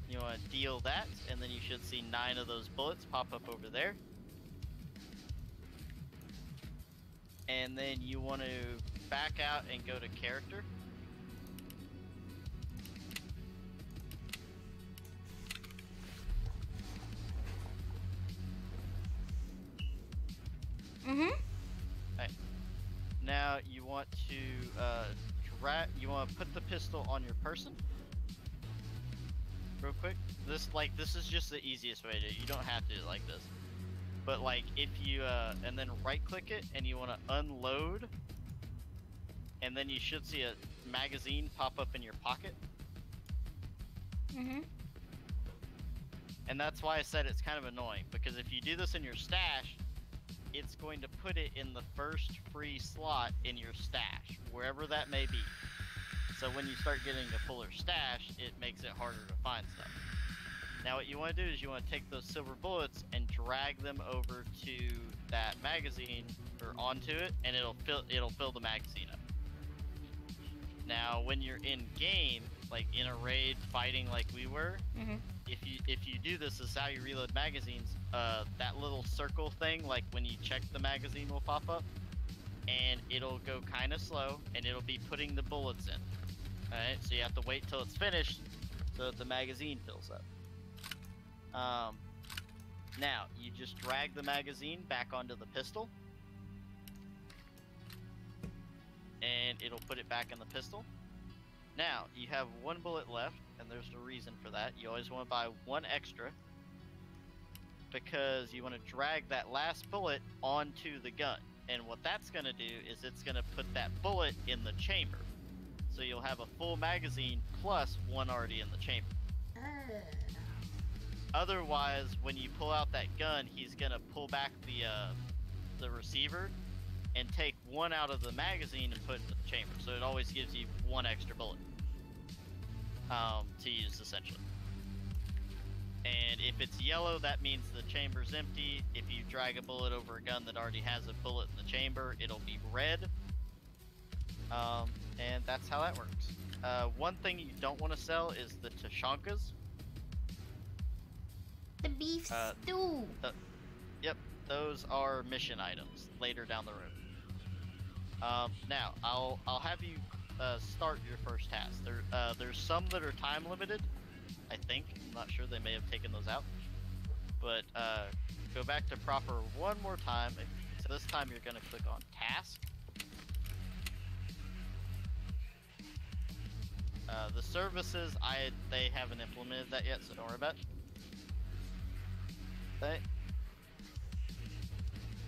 Speaker 2: you want to deal that, and then you should see 9 of those bullets pop up over there. And then you want to back out and go to character.
Speaker 1: Mm-hmm.
Speaker 2: Right. Now you want to you want to put the pistol on your person. Real quick. This is just the easiest way to do it. You don't have to do it like this. But like, if you and then right click it and you want to unload, and then you should see a magazine pop up in your pocket.
Speaker 1: Mm-hmm.
Speaker 2: And that's why I said it's kind of annoying, because if you do this in your stash, it's going to put it in the first free slot in your stash, wherever that may be. So when you start getting a fuller stash, it makes it harder to find stuff. Now what you want to do is you want to take those silver bullets and drag them over to that magazine, or onto it, and it'll fill the magazine up. Now when you're in game, like in a raid fighting like we were,
Speaker 1: Mm-hmm.
Speaker 2: if you do this is how you reload magazines. That little circle thing, like when you check the magazine, will pop up, and it'll go kind of slow, and it'll be putting the bullets in. Alright, so you have to wait till it's finished so that the magazine fills up. Now you just drag the magazine back onto the pistol, and it'll put it back in the pistol. Now you have 1 bullet left, and there's a reason for that. You always want to buy 1 extra, because you want to drag that last bullet onto the gun, and what that's going to do is it's going to put that bullet in the chamber, so you'll have a full magazine plus 1 already in the chamber. Otherwise, when you pull out that gun, he's going to pull back the receiver, and take one out of the magazine and put it in the chamber. So it always gives you one extra bullet to use, essentially. And if it's yellow, that means the chamber's empty. If you drag a bullet over a gun that already has a bullet in the chamber, it'll be red. And that's how that works. One thing you don't want to sell is the Tashankas.
Speaker 1: The beef stew.
Speaker 2: Yep, those are mission items later down the road. Now I'll have you start your first task. There's some that are time limited. I think. I'm not sure. They may have taken those out. But go back to proper one more time. So this time you're going to click on task. The services, they haven't implemented that yet, so don't worry about it. Okay.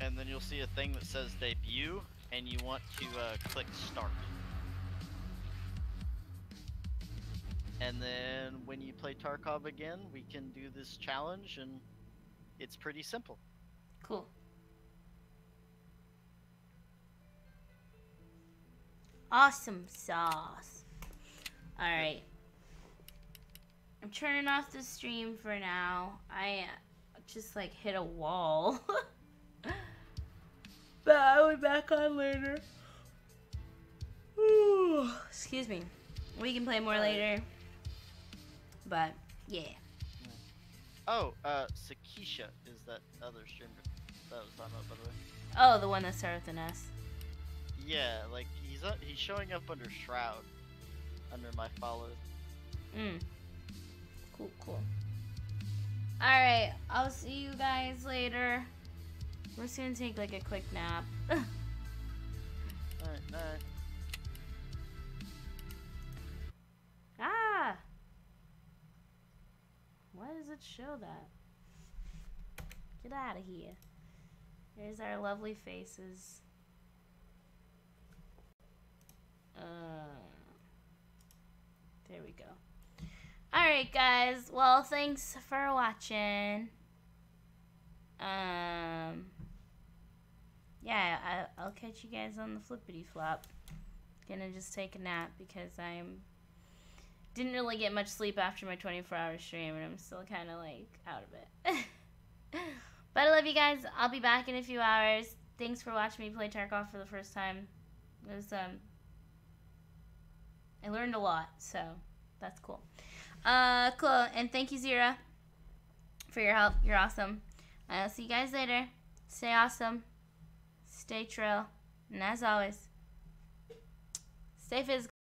Speaker 2: And then you'll see a thing that says debut, and you want to click start. And then when you play Tarkov again, we can do this challenge, and it's pretty simple.
Speaker 1: Cool. Awesome sauce. Alright. I'm turning off the stream for now. I just like hit a wall. But I'll be back on later. Ooh, excuse me. We can play more later. But yeah.
Speaker 2: Oh, Sakisha is that other streamer that I was talking about, by the way.
Speaker 1: Oh, the one that started with an S.
Speaker 2: Yeah, like he's showing up under Shroud, under my followed.
Speaker 1: Cool, cool. Alright, I'll see you guys later. We're just gonna take like a quick nap.
Speaker 2: Alright, night.
Speaker 1: Ah! Why does it show that? Get out of here. Here's our lovely faces. There we go. Alright guys, well thanks for watching. Yeah, I'll catch you guys on the flippity flop. Gonna just take a nap because didn't really get much sleep after my 24-hour stream, and I'm still kind of like out of it. But I love you guys. I'll be back in a few hours. Thanks for watching me play Tarkov for the first time. It was I learned a lot, so that's cool. Cool, and thank you, Zira, for your help. You're awesome. I'll see you guys later. Stay awesome. Stay trill. And as always, stay physical.